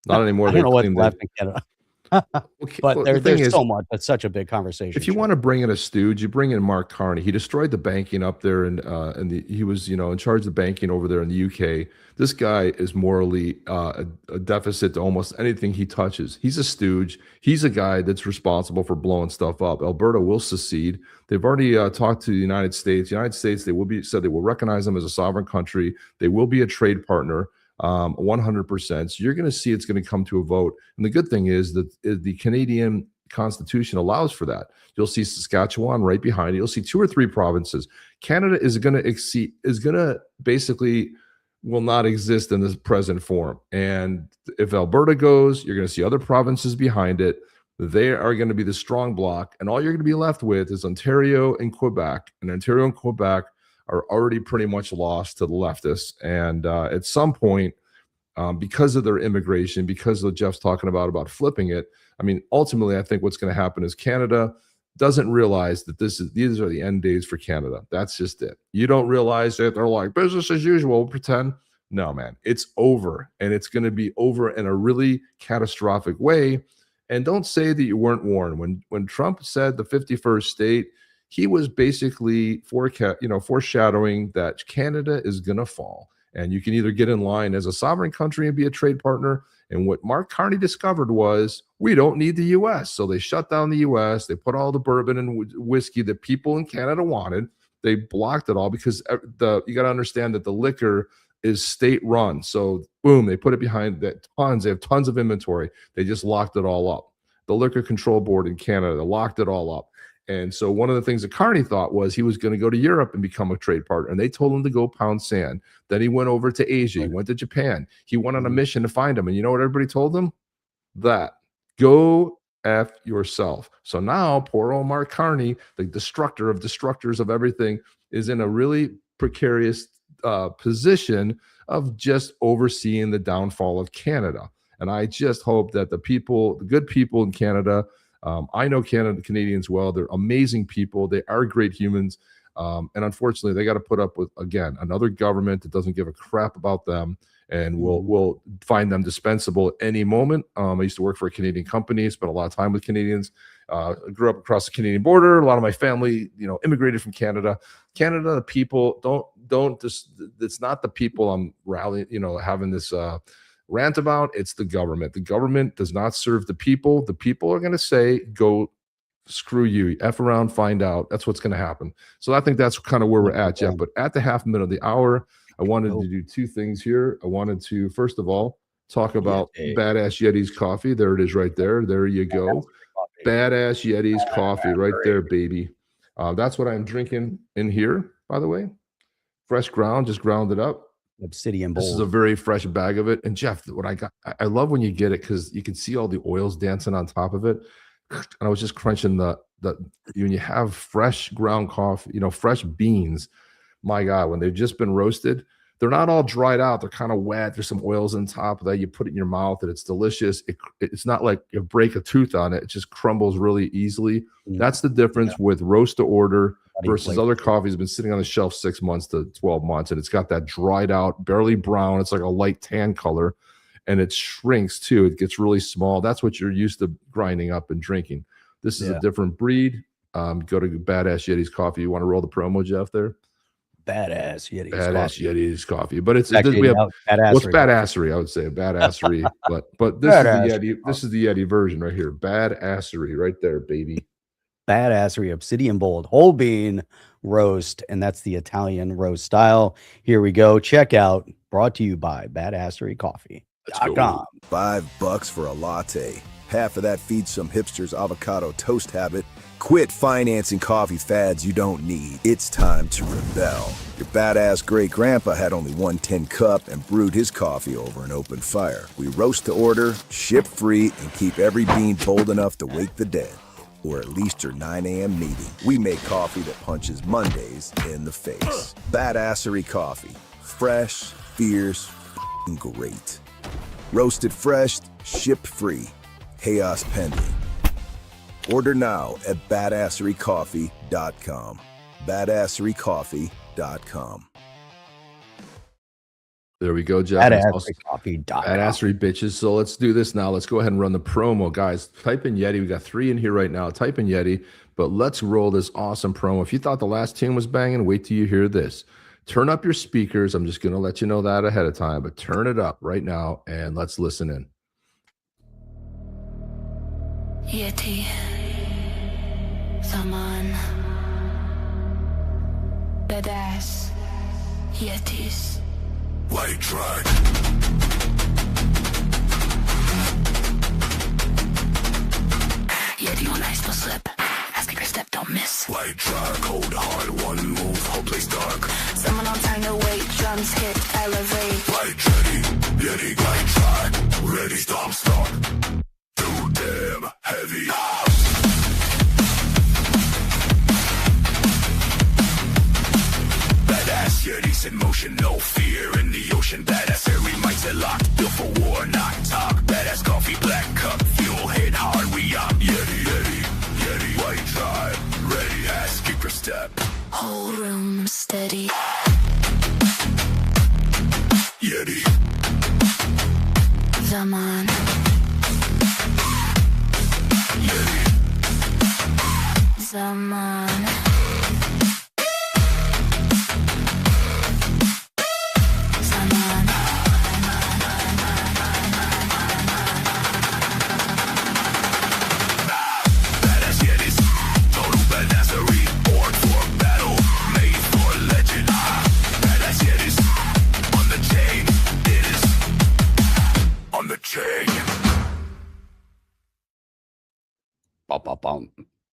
not anymore. I don't know what's left in Canada. But there's so much. That's such a big conversation. If you want to bring in a stooge, you bring in Mark Carney. He destroyed the banking up there, and he was in charge of the banking over there in the UK. This guy is morally a deficit to almost anything he touches. He's a stooge. He's a guy that's responsible for blowing stuff up. Alberta will secede. They've already talked to the United States. The United States, they will recognize them as a sovereign country. They will be a trade partner. 100%. So you're going to see it's going to come to a vote. And the good thing is that the Canadian Constitution allows for that. You'll see Saskatchewan right behind it. You'll see 2 or 3 provinces. Canada is going to basically will not exist in this present form. And if Alberta goes, you're going to see other provinces behind it. They are going to be the strong bloc. And all you're going to be left with is Ontario and Quebec. And Ontario and Quebec are already pretty much lost to the leftists. And at some point, because of their immigration, because of Jeff's talking about flipping it, I mean, ultimately, I think what's going to happen is Canada doesn't realize that these are the end days for Canada. That's just it. You don't realize that they're like business as usual, pretend. No, man, it's over. And it's going to be over in a really catastrophic way. And don't say that you weren't warned. When Trump said the 51st state, he was basically foreshadowing that Canada is going to fall. And you can either get in line as a sovereign country and be a trade partner. And what Mark Carney discovered was we don't need the U.S. So they shut down the U.S. They put all the bourbon and whiskey that people in Canada wanted. they blocked it all because you got to understand that the liquor is state run. So boom, they put it behind that tons. They have tons of inventory. They just locked it all up. The Liquor Control Board in Canada, they locked it all up. And so one of the things that Carney thought was he was going to go to Europe and become a trade partner. And they told him to go pound sand. Then he went over to Asia. He went to Japan. He went on a mission to find him. And you know what everybody told him? That go F yourself. So now poor old Mark Carney, the destructor of destructors of everything, is in a really precarious position of just overseeing the downfall of Canada. And I just hope that the good people in Canada, I know Canadians well. They're amazing people. They are great humans. And unfortunately, they got to put up with, again, another government that doesn't give a crap about them and will find them dispensable at any moment. I used to work for a Canadian company, spent a lot of time with Canadians. Grew up across the Canadian border. A lot of my family, immigrated from Canada. Canada, the people don't just, it's not the people I'm rallying, having this rant about. It's the government. The government does not serve the people. The people are going to say, go screw you, F around, find out. That's what's going to happen. So I think that's kind of where we're at, Jeff. But at the half minute of the hour, I wanted to do two things here. I wanted to, first of all, talk about Badass Yeti's coffee. There it is right there. There you go. Badass Yeti's coffee right there, baby. That's what I'm drinking in here, by the way. Fresh ground, just ground it up. Obsidian bowl. This is a very fresh bag of it. And Jeff, what I got, I love when you get it because you can see all the oils dancing on top of it. And I was just crunching when you have fresh ground coffee, fresh beans. My God, when they've just been roasted, they're not all dried out. They're kind of wet. There's some oils on top of that. You put it in your mouth and it's delicious. It's not like you break a tooth on it. It just crumbles really easily. That's the difference with roast to order versus other coffees been sitting on the shelf 6 months to 12 months. And it's got that dried out, barely brown. It's like a light tan color and it shrinks too. It gets really small. That's what you're used to grinding up and drinking. This is a different breed. Go to Badass Yeti's Coffee. You want to roll the promo, Jeff, there? Badass Yeti's coffee. Yeti's coffee, but it's actually, we have what's badassery? I would say badassery, but this is the Yeti. This is the Yeti version right here. Badassery, right there, baby. Badassery Obsidian Bold whole bean roast, and that's the Italian roast style. Here we go. Check out. Brought to you by badasserycoffee.com. $5 for a latte. Half of that feeds some hipster's avocado toast habit. Quit financing coffee fads you don't need. It's time to rebel. Your badass great-grandpa had only one tin cup and brewed his coffee over an open fire. We roast to order, ship free, and keep every bean bold enough to wake the dead. Or at least your 9 a.m. meeting. We make coffee that punches Mondays in the face. Badassery Coffee. Fresh, fierce, great. Roasted fresh, shipped free. Chaos pending. Order now at badasserycoffee.com. Badasserycoffee.com. There we go, Jeff. Badasserycoffee.com. Badassery bitches. So let's do this now. Let's go ahead and run the promo, guys. Type in Yeti. We got 3 in here right now. Type in Yeti, but let's roll this awesome promo. If you thought the last tune was banging, wait till you hear this. Turn up your speakers. I'm just going to let you know that ahead of time, but turn it up right now and let's listen in. Yeti, Zaman, Badass, Yetis, White Track. Yeti on ice, no slip. Ask if your step don't miss. White Track, cold hard, one move, whole place dark. Someone on time to wait, drums hit, elevate. White Yeti, White Track, ready, stop, start. Too damn heavy. Badass Yetis in motion, no fear in the ocean. Badass every mic's a lock, built for war, not talk. Badass coffee, black cup, fuel hit hard, we up. Yeti, White Tribe, ready as keep your step. Whole room steady. Yeti, Zaman, Yeti, Zaman. Badass Yetis, total badassery, born for battle, made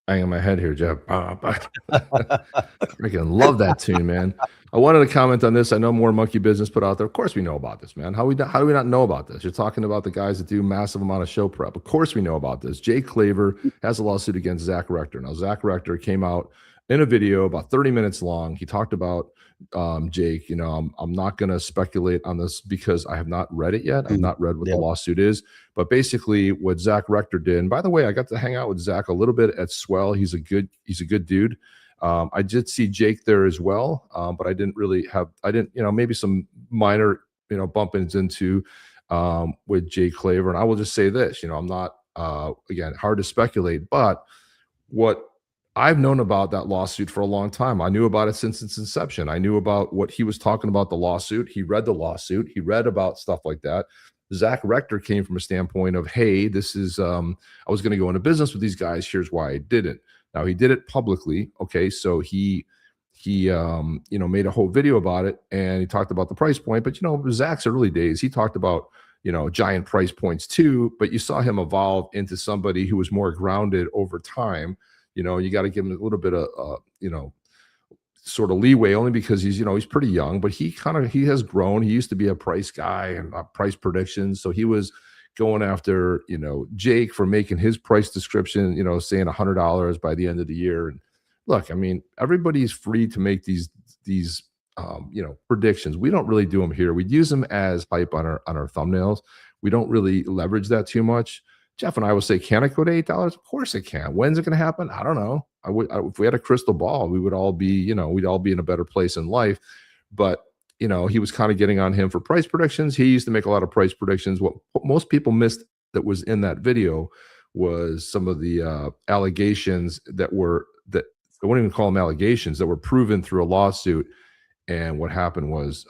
Banging my head here, Jeff. Freaking love that tune, man. I wanted to comment on this. I know more monkey business put out there. Of course we know about this, man. How do we not know about this? You're talking about the guys that do massive amount of show prep. Of course we know about this. Jay Claver has a lawsuit against Zach Rector. Now, Zach Rector came out in a video about 30 minutes long. He talked about Jake. I'm not going to speculate on this because I have not read it yet. I've not read what the lawsuit is. But basically what Zach Rector did, and by the way, I got to hang out with Zach a little bit at Swell. He's a good dude. I did see Jake there as well, but I didn't, maybe some minor, bump-ins into with Jay Claver. And I will just say this, I'm not, again, hard to speculate, but what I've known about that lawsuit for a long time. I knew about it since its inception. I knew about what he was talking about, the lawsuit. He read the lawsuit. He read about stuff like that. Zach Rector came from a standpoint of, hey, this is, I was going to go into business with these guys. Here's why I didn't. Now, he did it publicly. Okay, so he made a whole video about it, and he talked about the price point. But, Zach's early days, he talked about, giant price points too, but you saw him evolve into somebody who was more grounded over time. You got to give him a little bit of, sort of leeway, only because he's pretty young, but he has grown. He used to be a price guy and price predictions. So he was going after, Jake for making his price description, saying $100 by the end of the year. And look, I mean, everybody's free to make these predictions. We don't really do them here. We use them as hype on our thumbnails. We don't really leverage that too much. Jeff and I will say, can it go to $8? Of course it can. When's it going to happen? I don't know. If we had a crystal ball, we would all be, we'd all be in a better place in life. But, he was kind of getting on him for price predictions. He used to make a lot of price predictions. What most people missed that was in that video was some of the allegations that I wouldn't even call them allegations, that were proven through a lawsuit. And what happened was,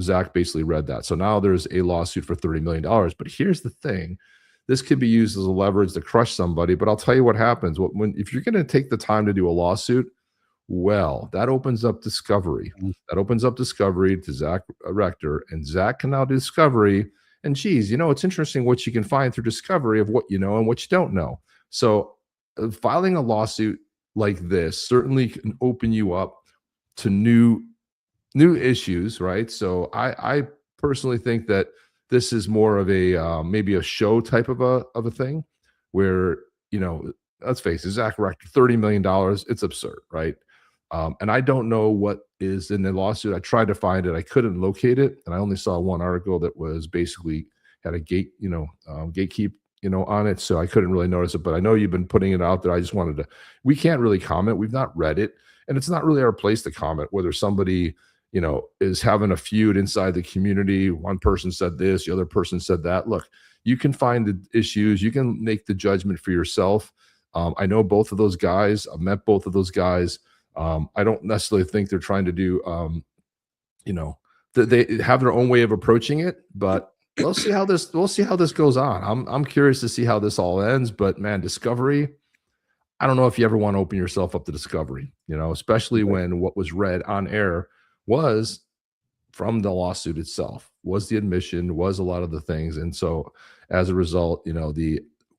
Zach basically read that. So now there's a lawsuit for $30 million. But here's the thing. This could be used as a leverage to crush somebody, but I'll tell you what happens. If you're going to take the time to do a lawsuit, well, that opens up discovery. That opens up discovery to Zach Rector, and Zach can now do discovery. And geez, it's interesting what you can find through discovery of what you know and what you don't know. So filing a lawsuit like this certainly can open you up to new issues, right? So I personally think that this is more of a maybe a show type of a thing where, let's face it, Zach Rector, $30 million, it's absurd, right? And I don't know what is in the lawsuit. I tried to find it. I couldn't locate it. And I only saw one article that was basically had a gatekeep, on it. So I couldn't really notice it, but I know you've been putting it out there. I just wanted we can't really comment. We've not read it. And it's not really our place to comment whether somebody, is having a feud inside the community. One person said this, the other person said that. Look, you can find the issues. You can make the judgment for yourself. I know both of those guys. I've met both of those guys. I don't necessarily think they're trying to do, they have their own way of approaching it, but we'll see how this goes on. I'm curious to see how this all ends, but man, discovery, I don't know if you ever want to open yourself up to discovery, especially when what was read on air was from the lawsuit itself, was the admission, was a lot of the things. And so as a result,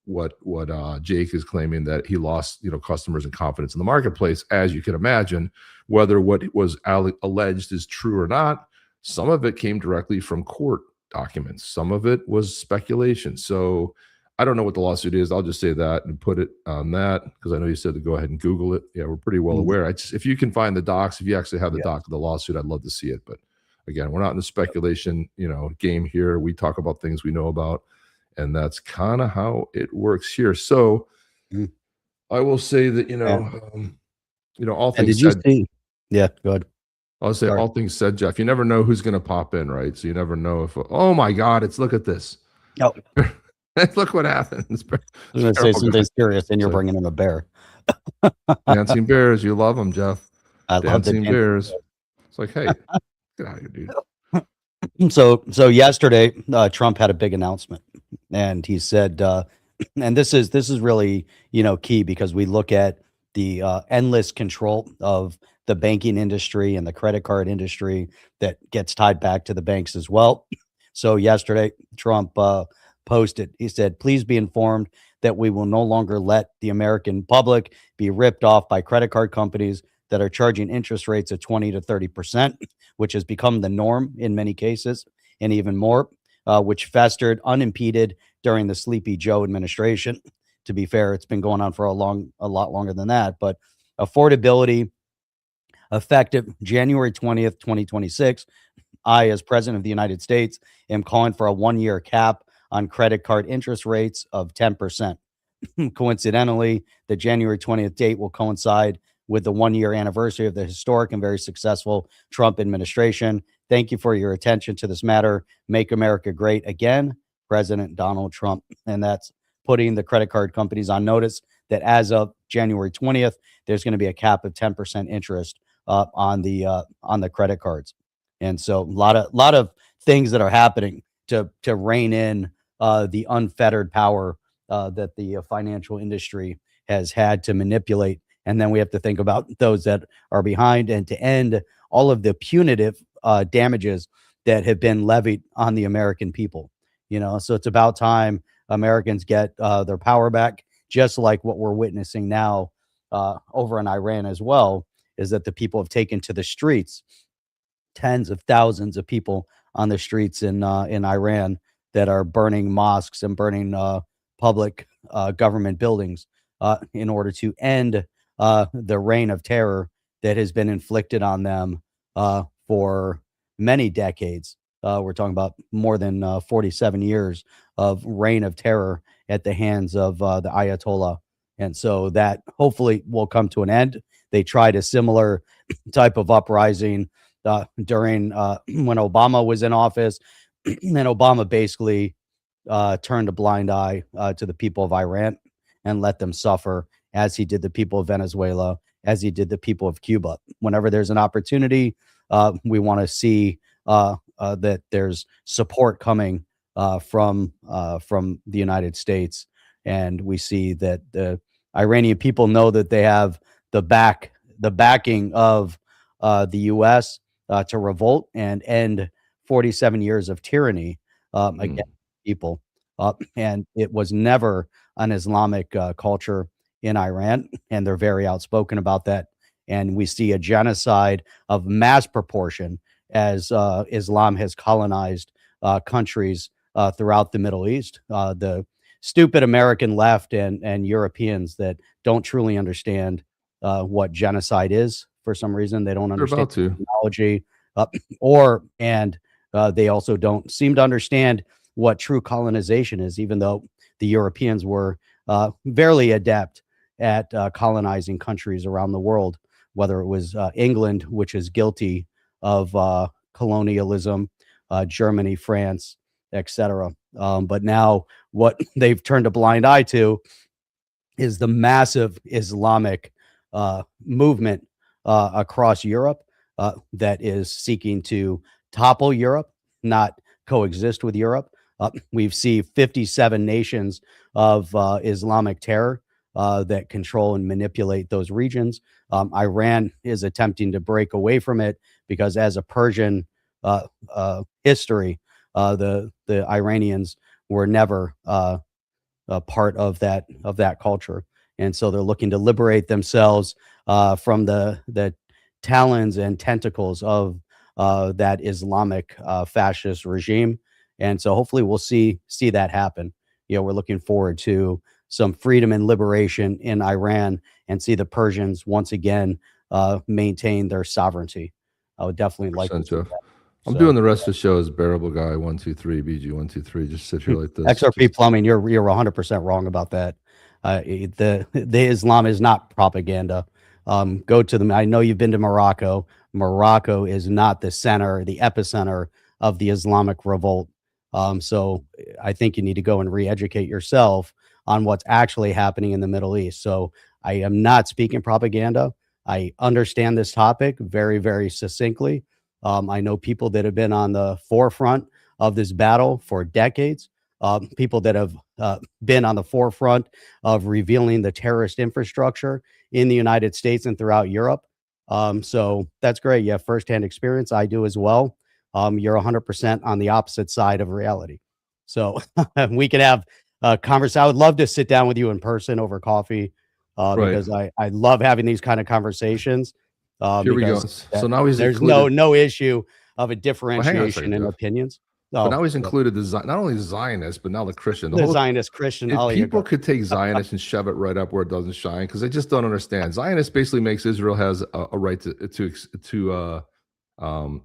what Jake is claiming, that he lost, customers and confidence in the marketplace, as you can imagine, whether what was alleged is true or not. Some of it came directly from court documents. Some of it was speculation. So I don't know what the lawsuit is. I'll just say that and put it on that, because I know you said to go ahead and Google it. Yeah, we're pretty well aware. If you can find the docs, if you actually have the doc of the lawsuit, I'd love to see it. But again, we're not in the speculation, game here. We talk about things we know about, and that's kind of how it works here. So I will say that, all things said. Yeah, go ahead. I'll say all things said, Jeff. You never know who's going to pop in, right? So you never know if, oh my God, look at this. Oh. Look what happens. I was going to say something serious, and you're bringing in a bear. Dancing bears, you love them, Jeff. I love dancing bears. It's like, hey, get out of here, dude. So yesterday, Trump had a big announcement, and he said, and this is really key, because we look at the endless control of the banking industry and the credit card industry that gets tied back to the banks as well. So yesterday, Trump posted, he said, please be informed that we will no longer let the American public be ripped off by credit card companies that are charging interest rates of 20 to 30%, which has become the norm in many cases, and even more, which festered unimpeded during the Sleepy Joe administration. To be fair, it's been going on for a lot longer than that. But affordability, effective January 20th, 2026, I, as President of the United States, am calling for a 1-year cap on credit card interest rates of 10%. Coincidentally, the January 20th date will coincide with the 1-year anniversary of the historic and very successful Trump administration. Thank you for your attention to this matter. Make America great again, President Donald Trump. And that's putting the credit card companies on notice that as of January 20th, there's going to be a cap of 10% interest on the credit cards. And so a lot of things that are happening to rein in the unfettered power that the financial industry has had to manipulate. And then we have to think about those that are behind and to end all of the punitive damages that have been levied on the American people. So it's about time Americans get their power back, just like what we're witnessing now over in Iran as well, is that the people have taken to the streets, tens of thousands of people on the streets in Iran that are burning mosques and burning public government buildings in order to end the reign of terror that has been inflicted on them for many decades. We're talking about more than 47 years of reign of terror at the hands of the Ayatollah. And so that hopefully will come to an end. They tried a similar type of uprising during when Obama was in office. And Obama basically turned a blind eye to the people of Iran and let them suffer, as he did the people of Venezuela, as he did the people of Cuba. Whenever there's an opportunity, we want to see that there's support coming from the United States. And we see that the Iranian people know that they have the backing of the U.S. To revolt and end 47 years of tyranny against people. And it was never an Islamic culture in Iran, and they're very outspoken about that. And we see a genocide of mass proportion as Islam has colonized countries throughout the Middle East. The stupid American left and Europeans that don't truly understand what genocide is. For some reason, they don't understand technology, and they also don't seem to understand what true colonization is, even though the Europeans were fairly adept at colonizing countries around the world, whether it was England, which is guilty of colonialism, Germany, France, etc. But now what they've turned a blind eye to is the massive Islamic movement across Europe that is seeking to topple Europe, not coexist with Europe. We've seen 57 nations of Islamic terror that control and manipulate those regions. Iran is attempting to break away from it because, as a Persian history, the Iranians were never a part of that culture, and so they're looking to liberate themselves from the talons and tentacles of that Islamic fascist regime. And so hopefully we'll see that happen. We're looking forward to some freedom and liberation in Iran and see the Persians once again maintain their sovereignty. I would definitely like to see that. I'm doing the rest of the show as Bearable Guy 123, BG 123. Just sit here like this. XRP Plumbing, you're 100% wrong about that. The Islam is not propaganda. Go to them. I know you've been to Morocco. Morocco is not the epicenter of the Islamic revolt. So I think you need to go and re-educate yourself on what's actually happening in the Middle East. So I am not speaking propaganda. I understand this topic very, very succinctly. I know people that have been on the forefront of this battle for decades, people that have been on the forefront of revealing the terrorist infrastructure in the United States and throughout Europe. So that's great. You have firsthand experience. I do as well. You're 100% on the opposite side of reality. So we can have conversation. I would love to sit down with you in person over coffee, Right. because I love having these kind of conversations. Here we go. Because So now he's there's included. no issue of a Hang on a differentiation second, in Jeff. opinions. But now he's yeah. included not only Zionist, but now the Christian. The Zionist Christian. If Ollie, people could take Zionist and shove it right up where it doesn't shine, because they just don't understand. Zionist basically makes Israel has a right to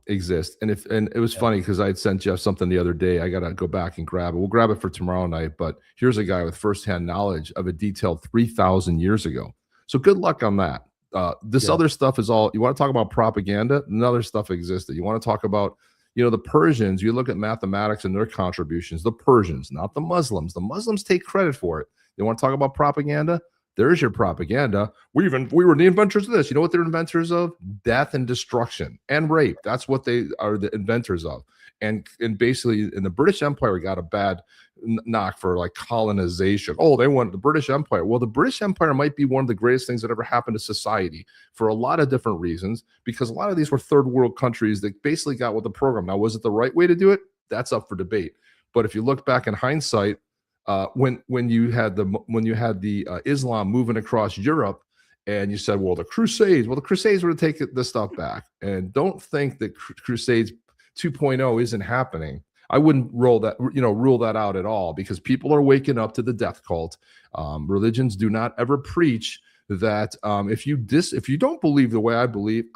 exist. And it was funny because I had sent Jeff something the other day. I got to go back and grab it. We'll grab it for tomorrow night. But here's a guy with firsthand knowledge of a detailed 3,000 years ago. So good luck on that. This other stuff is all, you want to talk about propaganda? Another stuff existed. You want to talk about, the Persians, you look at mathematics and their contributions, the Persians, not the Muslims. The Muslims take credit for it. You want to talk about propaganda? There's your propaganda. We were the inventors of this. You know what they're inventors of? Death and destruction and rape. That's what they are the inventors of. And basically, in the British Empire, got a bad knock for like colonization. Oh, they want the British Empire. Well, the British Empire might be one of the greatest things that ever happened to society for a lot of different reasons, because a lot of these were third world countries that basically got with the program. Now, was it the right way to do it? That's up for debate. But if you look back in hindsight, when you had the Islam moving across Europe, and you said, well, the Crusades were to take this stuff back. And don't think that Crusades 2.0 isn't happening. I wouldn't rule that out at all, because people are waking up to the death cult. Religions do not ever preach that if you don't believe the way I believe,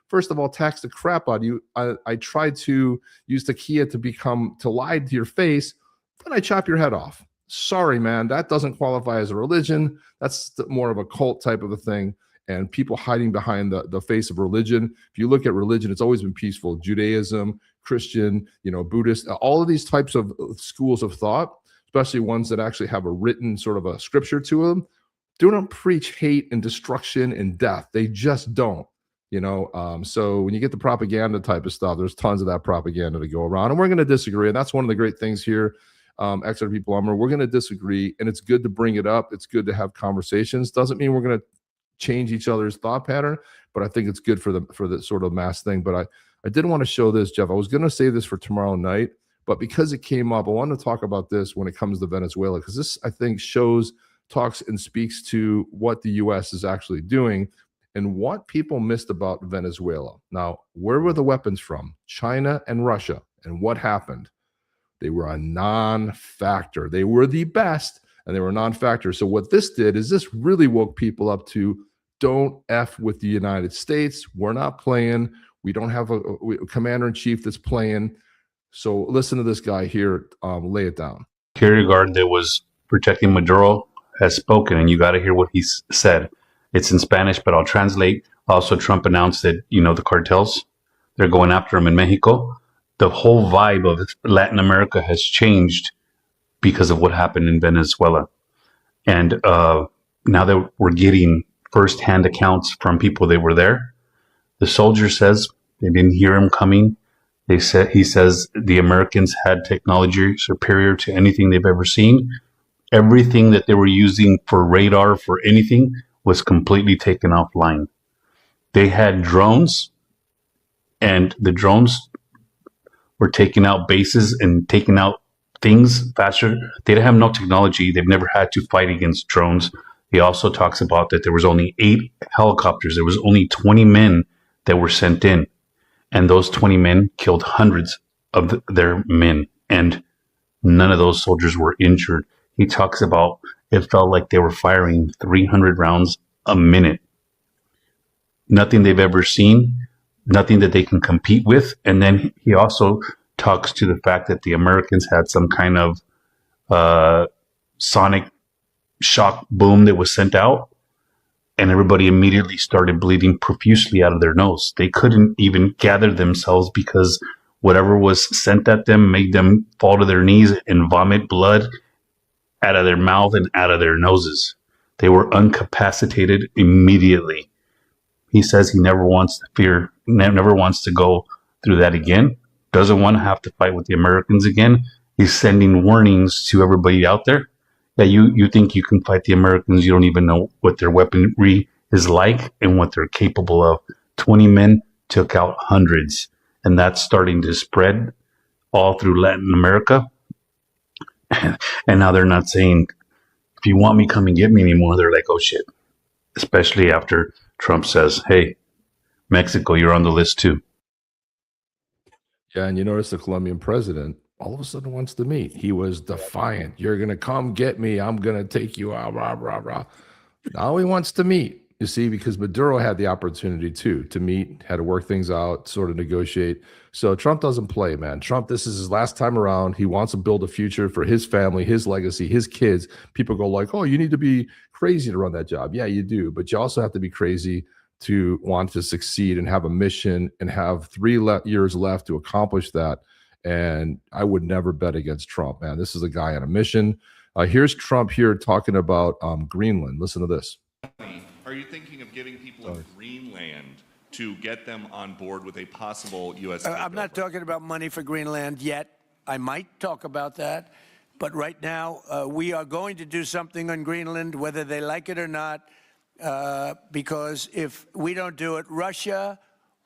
first of all, tax the crap out of you. I try to use takia to lie to your face, then I chop your head off. Sorry, man, that doesn't qualify as a religion. That's more of a cult type of a thing. And people hiding behind the face of religion. If you look at religion, it's always been peaceful. Judaism, Christian, Buddhist, all of these types of schools of thought, especially ones that actually have a written sort of a scripture to them, don't preach hate and destruction and death. They just don't. So when you get the propaganda type of stuff, there's tons of that propaganda to go around, and we're going to disagree. And that's one of the great things here. Exeter People Armor, we're going to disagree, and it's good to bring it up. It's good to have conversations. Doesn't mean we're going to change each other's thought pattern, but I think it's good for the sort of mass thing. But I did want to show this, Jeff. I was going to say this for tomorrow night, but because it came up, I wanted to talk about this when it comes to Venezuela, because this, I think, talks and speaks to what the U.S. is actually doing and what people missed about Venezuela. Now, where were the weapons from? China and Russia. And what happened? They were a non-factor. They were the best, and they were a non-factor. So what this did is this really woke people up to don't F with the United States. We're not playing. We don't have a commander-in-chief that's playing. So listen to this guy here lay it down. Security guard that was protecting Maduro has spoken, and you got to hear what he said. It's in Spanish, but I'll translate. Also, Trump announced that, the cartels, they're going after him in Mexico. The whole vibe of Latin America has changed because of what happened in Venezuela. And now that we're getting firsthand accounts from people that were there, the soldier says they didn't hear him coming. He says the Americans had technology superior to anything they've ever seen. Everything that they were using for radar, for anything, was completely taken offline. They had drones, and the drones were taking out bases and taking out things faster. They didn't have no technology. They've never had to fight against drones. He also talks about that there was only 8 helicopters. There was only 20 men that were sent in. And those 20 men killed hundreds of their men. And none of those soldiers were injured. He talks about it felt like they were firing 300 rounds a minute. Nothing they've ever seen, nothing that they can compete with. And then he also talks to the fact that the Americans had some kind of sonic shock boom that was sent out, and everybody immediately started bleeding profusely out of their nose. They couldn't even gather themselves because whatever was sent at them made them fall to their knees and vomit blood out of their mouth and out of their noses. They were incapacitated immediately. He says he never wants to go through that again. Doesn't want to have to fight with the Americans again. He's sending warnings to everybody out there that you think you can fight the Americans. You don't even know what their weaponry is like and what they're capable of. 20 men took out hundreds, and that's starting to spread all through Latin America. And now they're not saying, if you want me, come and get me anymore. They're like, oh shit. Especially after Trump says, hey, Mexico, you're on the list too. Yeah, and you notice the Colombian president all of a sudden wants to meet. He was defiant. You're going to come get me. I'm going to take you out, rah, rah, rah. Now he wants to meet, you see, because Maduro had the opportunity too, to meet, had to work things out, sort of negotiate. So Trump doesn't play, man. Trump, this is his last time around. He wants to build a future for his family, his legacy, his kids. People go like, oh, you need to be crazy to run that job. Yeah, you do. But you also have to be crazy to want to succeed and have a mission and have 3 years left to accomplish that. And I would never bet against Trump, man. This is a guy on a mission. Here's Trump here talking about Greenland. Listen to this. Are you thinking of giving people in Greenland to get them on board with a possible U.S. I'm not talking about money for Greenland yet. I might talk about that. But right now, we are going to do something on Greenland, whether they like it or not, because if we don't do it, Russia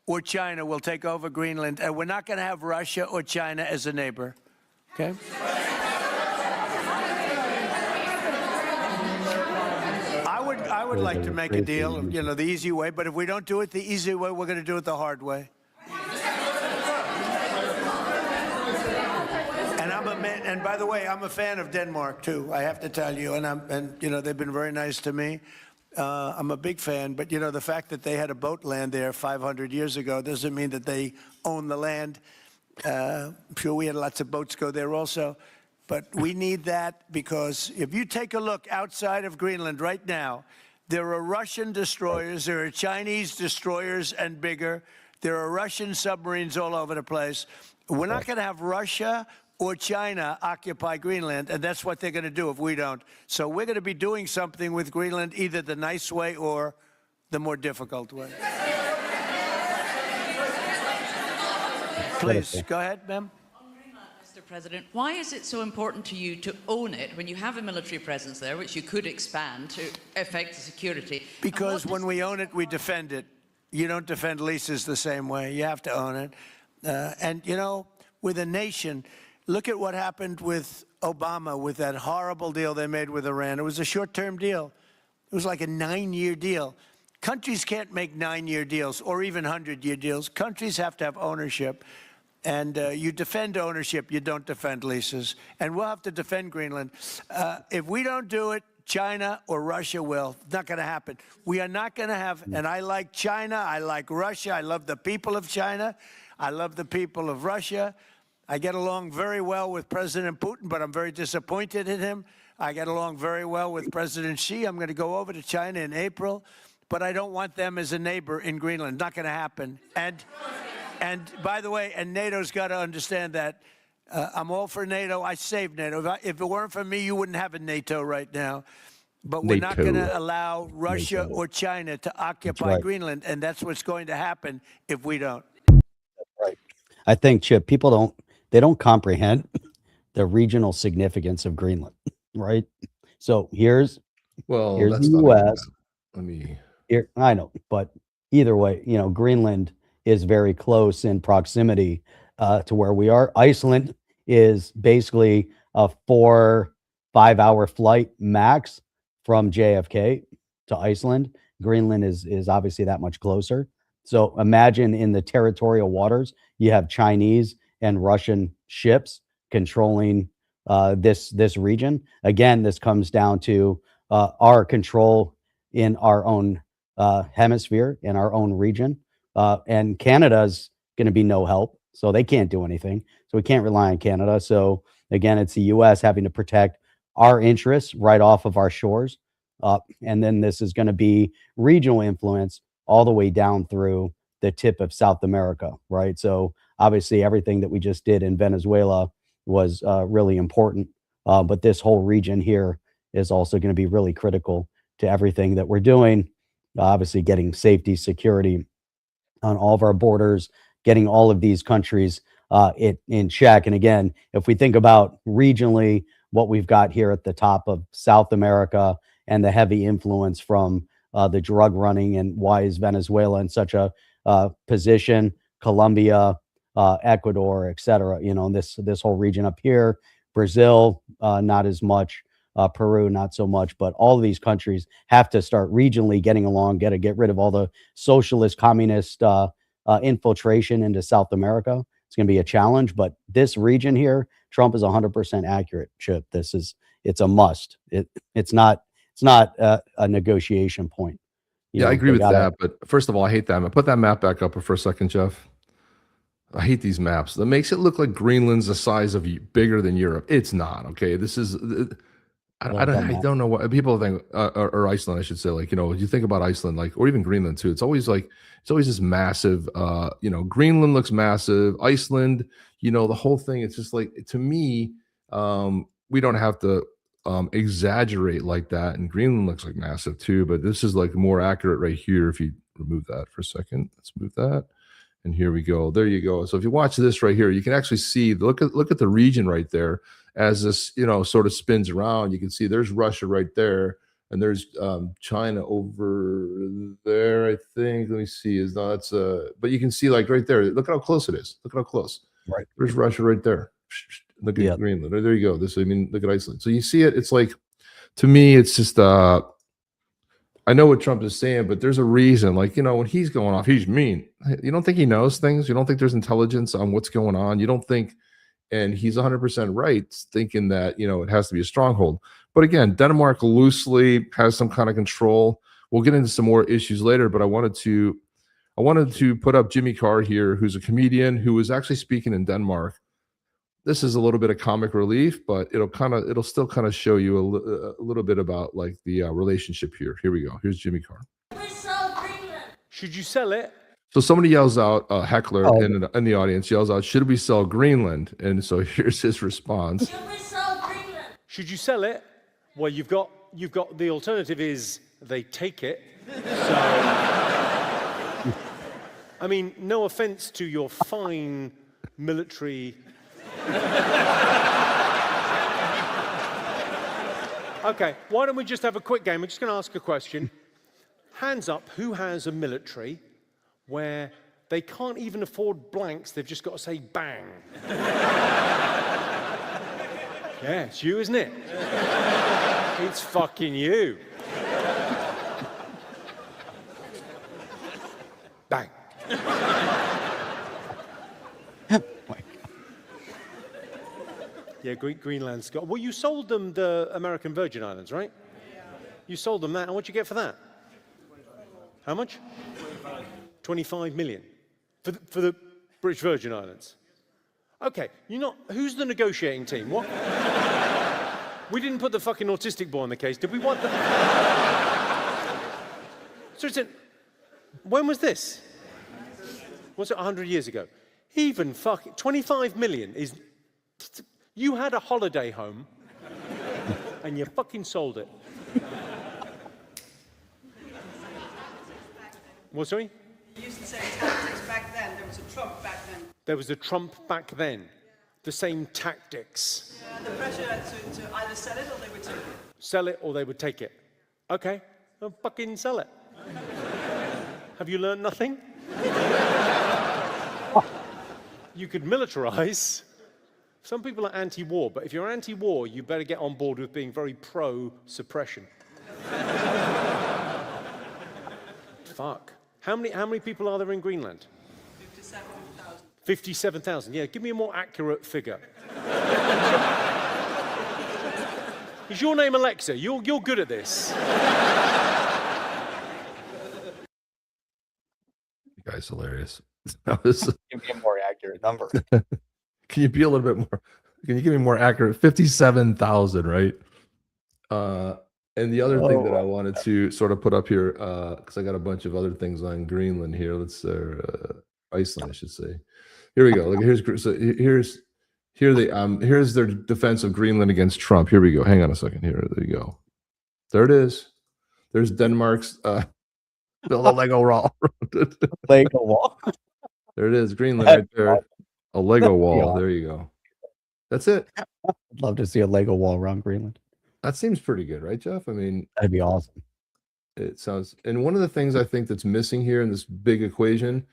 or China will take over Greenland. And we're not going to have Russia or China as a neighbor. Okay? I would like to make a deal, you know, the easy way. But if we don't do it the easy way, we're going to do it the hard way. And by the way, I'm a fan of Denmark too. I have to tell you, and you know, they've been very nice to me. I'm a big fan, but you know, the fact that they had a boat land there 500 years ago doesn't mean that they own the land. I'm sure we had lots of boats go there also, but we need that because if you take a look outside of Greenland right now, there are Russian destroyers, there are Chinese destroyers and bigger, there are Russian submarines all over the place. We're not going to have Russia or China occupy Greenland, and that's what they're going to do if we don't. So we're going to be doing something with Greenland, either the nice way or the more difficult way. Please, go ahead, ma'am. Mr. President, why is it so important to you to own it when you have a military presence there, which you could expand to affect the security? Because when we own it, we defend it. You don't defend leases the same way. You have to own it. And, you know, with a nation, look at what happened with Obama, with that horrible deal they made with Iran. It was a short-term deal. It was like a 9-year deal. Countries can't make 9-year deals or even 100-year deals. Countries have to have ownership. And you defend ownership, you don't defend leases. And we'll have to defend Greenland. If we don't do it, China or Russia will. It's not going to happen. We are not going to have, and I like China, I like Russia, I love the people of China, I love the people of Russia. I get along very well with President Putin, but I'm very disappointed in him. I get along very well with President Xi. I'm going to go over to China in April, but I don't want them as a neighbor in Greenland. Not going to happen. And by the way, and NATO's got to understand that. I'm all for NATO. I saved NATO. If it weren't for me, you wouldn't have a NATO right now. But we're not going to allow Russia or China to occupy Greenland, and that's what's going to happen if we don't. Right. I think, Chip, people don't comprehend the regional significance of Greenland, right? So here's the U.S. Here, I know, but either way, you know, Greenland is very close in proximity to where we are. Iceland is basically a 4-5 hour flight max from JFK to Iceland. Greenland is obviously that much closer. So imagine in the territorial waters, you have Chinese and Russian ships controlling this region. Again, this comes down to our control in our own hemisphere, in our own region. And Canada's going to be no help, so they can't do anything. So we can't rely on Canada. So again, it's the U.S. having to protect our interests right off of our shores. And then this is going to be regional influence all the way down through the tip of South America, right? So obviously everything that we just did in Venezuela was really important. But this whole region here is also going to be really critical to everything that we're doing. Obviously getting safety, security on all of our borders, getting all of these countries in check. And again, if we think about regionally, what we've got here at the top of South America and the heavy influence from the drug running, and why is Venezuela in such a position, Colombia, Ecuador, et cetera, you know, this whole region up here, Brazil, not as much. Peru, not so much. But all of these countries have to start regionally getting along, get rid of all the socialist, communist infiltration into South America. It's going to be a challenge. But this region here, Trump is 100% accurate. Chip, it's a must. It's not a negotiation point. I agree with that. But first of all, I hate that. Put that map back up for a second, Jeff. I hate these maps. That makes it look like Greenland's the size of bigger than Europe. It's not. Okay, this is. I don't know what people think, or Iceland, I should say. Like, you think about Iceland, like, or even Greenland too. It's always this massive. Greenland looks massive. Iceland, the whole thing. It's just like, to me, we don't have to exaggerate like that. And Greenland looks like massive too, but this is like more accurate right here. If you remove that for a second, let's move that. And here we go. There you go. So if you watch this right here, you can actually see, look at the region right there as this, sort of spins around. You can see there's Russia right there, and there's China over there, I think. Let me see. But you can see, like, right there. Look at how close it is. Look at how close. Right. There's Russia right there. Look at Greenland. There you go. Look at Iceland. So you see it. It's like, to me, it's just I know what Trump is saying, but there's a reason. Like, when he's going off, he's mean. You don't think he knows things? You don't think there's intelligence on what's going on? You don't think, and he's 100% right, thinking that, it has to be a stronghold. But again, Denmark loosely has some kind of control. We'll get into some more issues later, but I wanted to put up Jimmy Carr here, who's a comedian who was actually speaking in Denmark. This is a little bit of comic relief, but it'll still kind of show you a little bit about, like, the relationship here. Here we go. Here's Jimmy Carr. Should you sell it? So somebody yells out, a heckler in the audience yells out, "Should we sell Greenland?" And so here's his response. Should we sell Greenland? Should you sell it? Well, you've got the alternative is they take it. So, I mean, no offense to your fine military. Okay, why don't we just have a quick game? I'm just going to ask a question. Hands up, who has a military where they can't even afford blanks, they've just got to say bang? Yeah, it's you, isn't it? It's fucking you. Bang. Yeah, Greenland's got. Well, you sold them the American Virgin Islands, right? Yeah. You sold them that, and what'd you get for that? 25. How much? 25 million for the British Virgin Islands. Okay, who's the negotiating team? What? We didn't put the fucking autistic boy on the case, did we? What the? So when was this? Was it 100 years ago? Even fucking 25 million is. You had a holiday home, and you fucking sold it. What, sorry? You used the same tactics back then. There was a Trump back then. There was a Trump back then. The same tactics. Yeah, the pressure to either sell it or they would take it. Sell it or they would take it. Okay, well, fucking sell it. Have you learned nothing? You could militarize. Some people are anti-war, but if you're anti-war, you better get on board with being very pro-suppression. Fuck. How many people are there in Greenland? 57,000. 57,000. Yeah, give me a more accurate figure. Is your name Alexa? You're good at this. You guys hilarious. Give me a more accurate number. Can you be a little bit more? Can you give me more accurate? 57,000, right? And the other thing that I wanted to sort of put up here, because I got a bunch of other things on Greenland here. Let's Iceland, I should say. Here we go. Look, here's their defense of Greenland against Trump. Here we go. Hang on a second. There you go. There it is. There's Denmark's build a Lego wall. Lego wall. There it is. Greenland right there. A Lego wall. There you go. That's it. I'd love to see a Lego wall around Greenland. That seems pretty good, right, Jeff? I mean, that'd be awesome. It sounds. And one of the things I think that's missing here in this big equation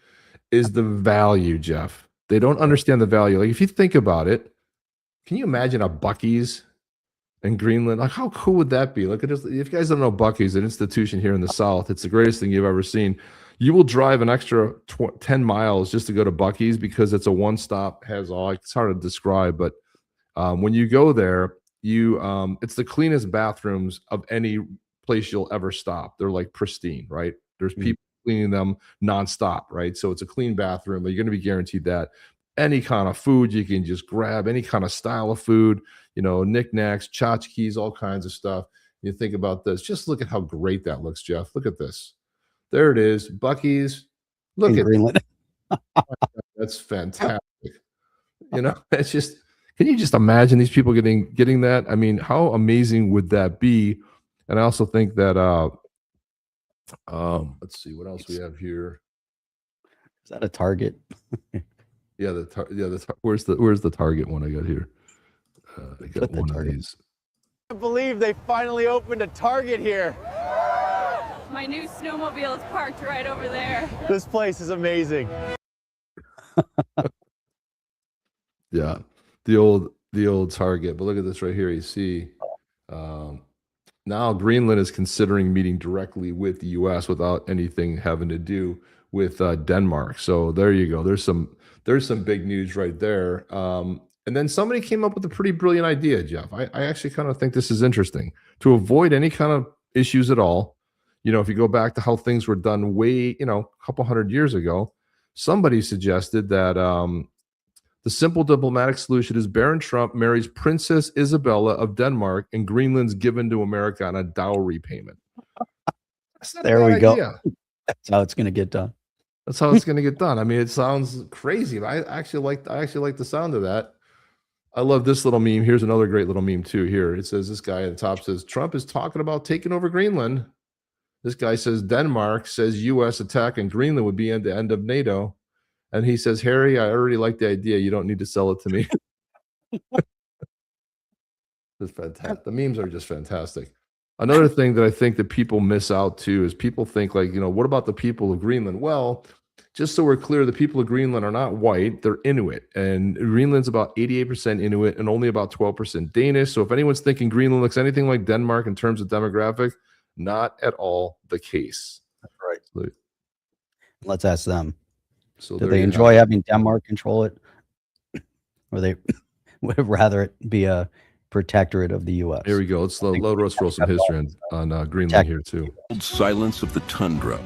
is the value, Jeff. They don't understand the value. Like, if you think about it, Can you imagine a Buc-ee's in Greenland? Like, how cool would that be? Look at this. If you guys don't know Buc-ee's, an institution here in the South, it's the greatest thing you've ever seen. You will drive an extra 10 miles just to go to Buc-ee's because it's a one-stop, has all. It's hard to describe, but when you go there, it's the cleanest bathrooms of any place you'll ever stop. They're like pristine, right? There's people cleaning them nonstop, right? So it's a clean bathroom, but you're going to be guaranteed that. Any kind of food you can just grab, any kind of style of food, knickknacks, tchotchkes, all kinds of stuff. You think about this. Just look at how great that looks, Jeff. Look at this. There it is. Buc-ee's. Look at Greenland. That's fantastic. It's just, can you just imagine these people getting that? I mean, how amazing would that be? And I also think that let's see what else we have here. Is that a Target? Yeah, where's the Target one I got here? I got one of these. I can't believe they finally opened a Target here. My new snowmobile is parked right over there. This place is amazing. Yeah, the old Target. But look at this right here. You see, now Greenland is considering meeting directly with the U.S. without anything having to do with Denmark. So there you go. There's some big news right there. And then somebody came up with a pretty brilliant idea, Jeff. I actually kind of think this is interesting. To avoid any kind of issues at all, if you go back to how things were done way, a couple hundred years ago, somebody suggested that the simple diplomatic solution is Baron Trump marries Princess Isabella of Denmark and Greenland's given to America on a dowry payment. There we go. That's how it's going to get done. That's how it's going to get done. I mean, it sounds crazy, but I actually like the sound of that. I love this little meme. Here's another great little meme too. Here it says, this guy at the top says, Trump is talking about taking over Greenland. This guy says, Denmark says U.S. attack in Greenland would be at the end of NATO. And he says, Harry, I already like the idea. You don't need to sell it to me. It's fantastic. The memes are just fantastic. Another thing that I think that people miss out too is people think like, what about the people of Greenland? Well, just so we're clear, the people of Greenland are not white, they're Inuit. And Greenland's about 88% Inuit and only about 12% Danish. So if anyone's thinking Greenland looks anything like Denmark in terms of demographic, not at all the case. That's right. Let's ask them. So do they enjoy having Denmark control it? Or they would rather it be a protectorate of the U.S.? Here we go. Let's load us throw some history on Greenland here too. Silence of the tundra.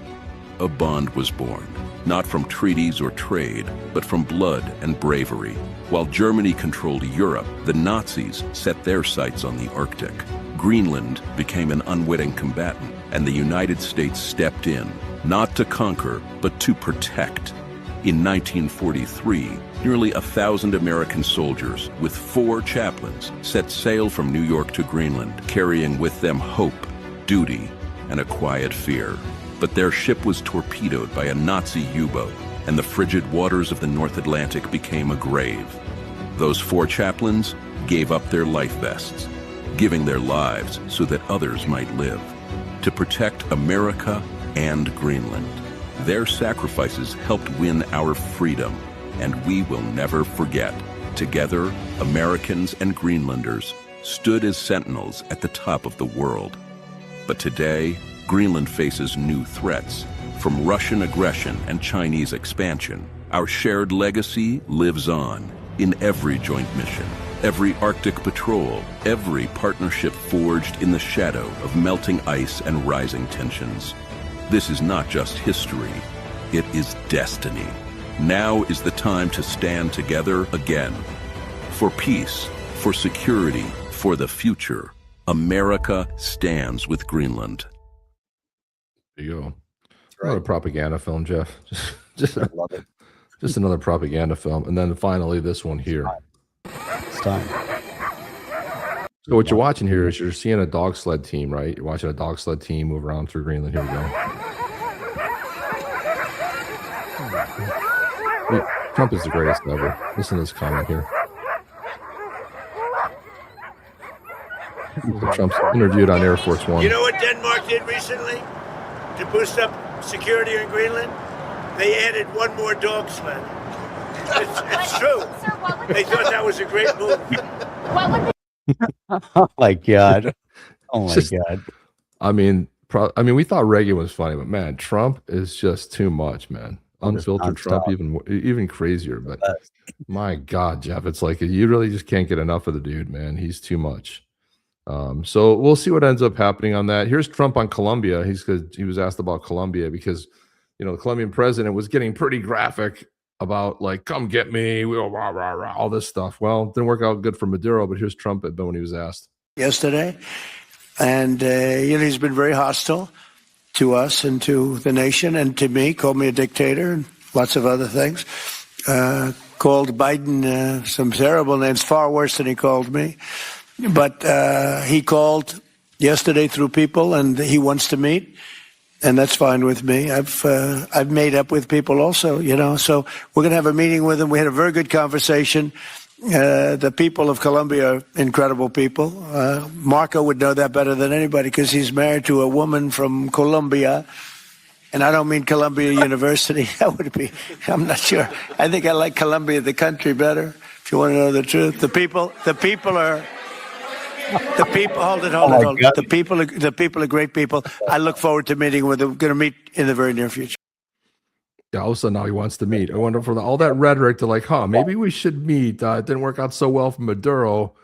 A bond was born, not from treaties or trade, but from blood and bravery. While Germany controlled Europe, the Nazis set their sights on the Arctic. Greenland became an unwitting combatant, and the United States stepped in, not to conquer, but to protect. In 1943, nearly 1,000 American soldiers with 4 chaplains set sail from New York to Greenland, carrying with them hope, duty, and a quiet fear. But their ship was torpedoed by a Nazi U-boat, and the frigid waters of the North Atlantic became a grave. Those 4 chaplains gave up their life vests, giving their lives so that others might live, to protect America and Greenland. Their sacrifices helped win our freedom, and we will never forget. Together, Americans and Greenlanders stood as sentinels at the top of the world. But today, Greenland faces new threats, from Russian aggression and Chinese expansion. Our shared legacy lives on in every joint mission, every Arctic patrol, every partnership forged in the shadow of melting ice and rising tensions. This is not just history, it is destiny. Now is the time to stand together again. For peace, for security, for the future, America stands with Greenland. There you go. Another propaganda film, Jeff. Just another propaganda film. And then finally, this one here. It's time. So what you're watching here is you're seeing a dog sled team, right? You're watching a dog sled team move around through Greenland. Here we go. Trump is the greatest ever. Listen to this comment here. Trump's interviewed on Air Force One. You know what Denmark did recently to boost up security in Greenland? They added one more dog sled. It's true. They thought that was a great move. What would Oh my God. Oh my Just- God. I mean, we thought Reagan was funny, but man, Trump is just too much, man. Unfiltered Trump, even crazier. But my God, Jeff, it's like you really just can't get enough of the dude, man. He's too much. So we'll see what ends up happening on that. Here's Trump on Colombia. He was asked about Colombia because the Colombian president was getting pretty graphic about like, come get me, rah, rah, rah, all this stuff. Well, it didn't work out good for Maduro, but here's Trump when he was asked yesterday. And, he's been very hostile to us and to the nation and to me, called me a dictator and lots of other things. Called Biden some terrible names, far worse than he called me. But he called yesterday through people, and he wants to meet, and that's fine with me. I've made up with people also, So we're going to have a meeting with him. We had a very good conversation. The people of Colombia are incredible people. Marco would know that better than anybody because he's married to a woman from Colombia. And I don't mean Columbia University. That would be, I'm not sure. I think I like Colombia, the country, better, if you want to know the truth. The people are... hold it. The people are great people. I look forward to meeting with them. We're going to meet in the very near future. Yeah, all of a sudden now he wants to meet. I wonder for all that rhetoric to like, maybe we should meet. It didn't work out so well for Maduro.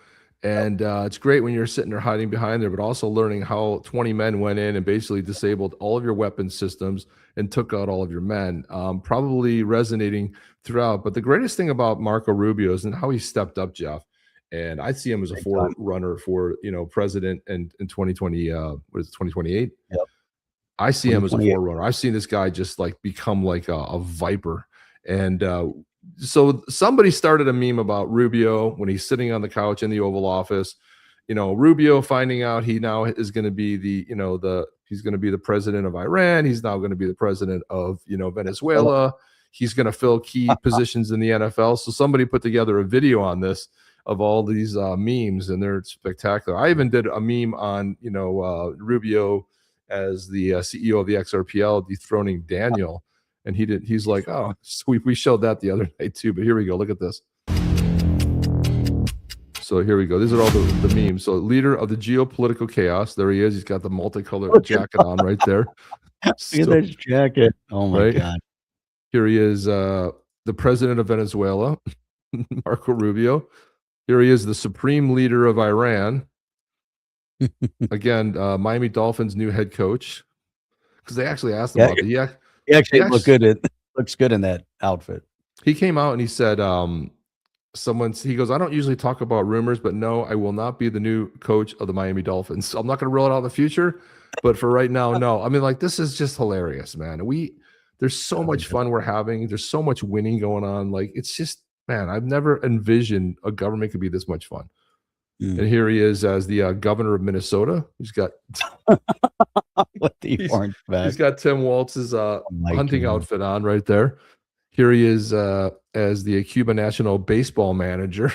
And it's great when you're sitting there hiding behind there, but also learning how 20 men went in and basically disabled all of your weapon systems and took out all of your men, probably resonating throughout. But the greatest thing about Marco Rubio is how he stepped up, Jeff. And I see him as a forerunner for, president in 2020, what is it, 2028? Yep. I see him as a forerunner. I've seen this guy just like become like a viper. And so somebody started a meme about Rubio when he's sitting on the couch in the Oval Office. Rubio finding out he now is going to be he's going to be the president of Iran. He's now going to be the president of, Venezuela. He's going to fill key positions in the NFL. So somebody put together a video on this of all these memes, and they're spectacular. I even did a meme on, Rubio as the CEO of the XRPL dethroning Daniel, and he's like, oh, so we showed that the other night too. But here we go. Look at this. So here we go. These are all the memes. So leader of the geopolitical chaos. There he is. He's got the multicolored jacket on right there. Look at this jacket. Oh my God. Here he is, the president of Venezuela, Marco Rubio. Here he is, the supreme leader of Iran. Again, Miami Dolphins' new head coach. Because they actually asked him about it. He actually looks good in that outfit. He came out and he said, he goes, I don't usually talk about rumors, but no, I will not be the new coach of the Miami Dolphins. So I'm not going to roll it out in the future, but for right now, no. I mean, like, this is just hilarious, man. There's so much fun we're having. There's so much winning going on. Like, it's just, man, I've never envisioned a government could be this much fun. And here he is as the governor of Minnesota. He's got with the orange bag. He's got Tim Waltz's hunting outfit on right there. Here he is as the Cuba national baseball manager.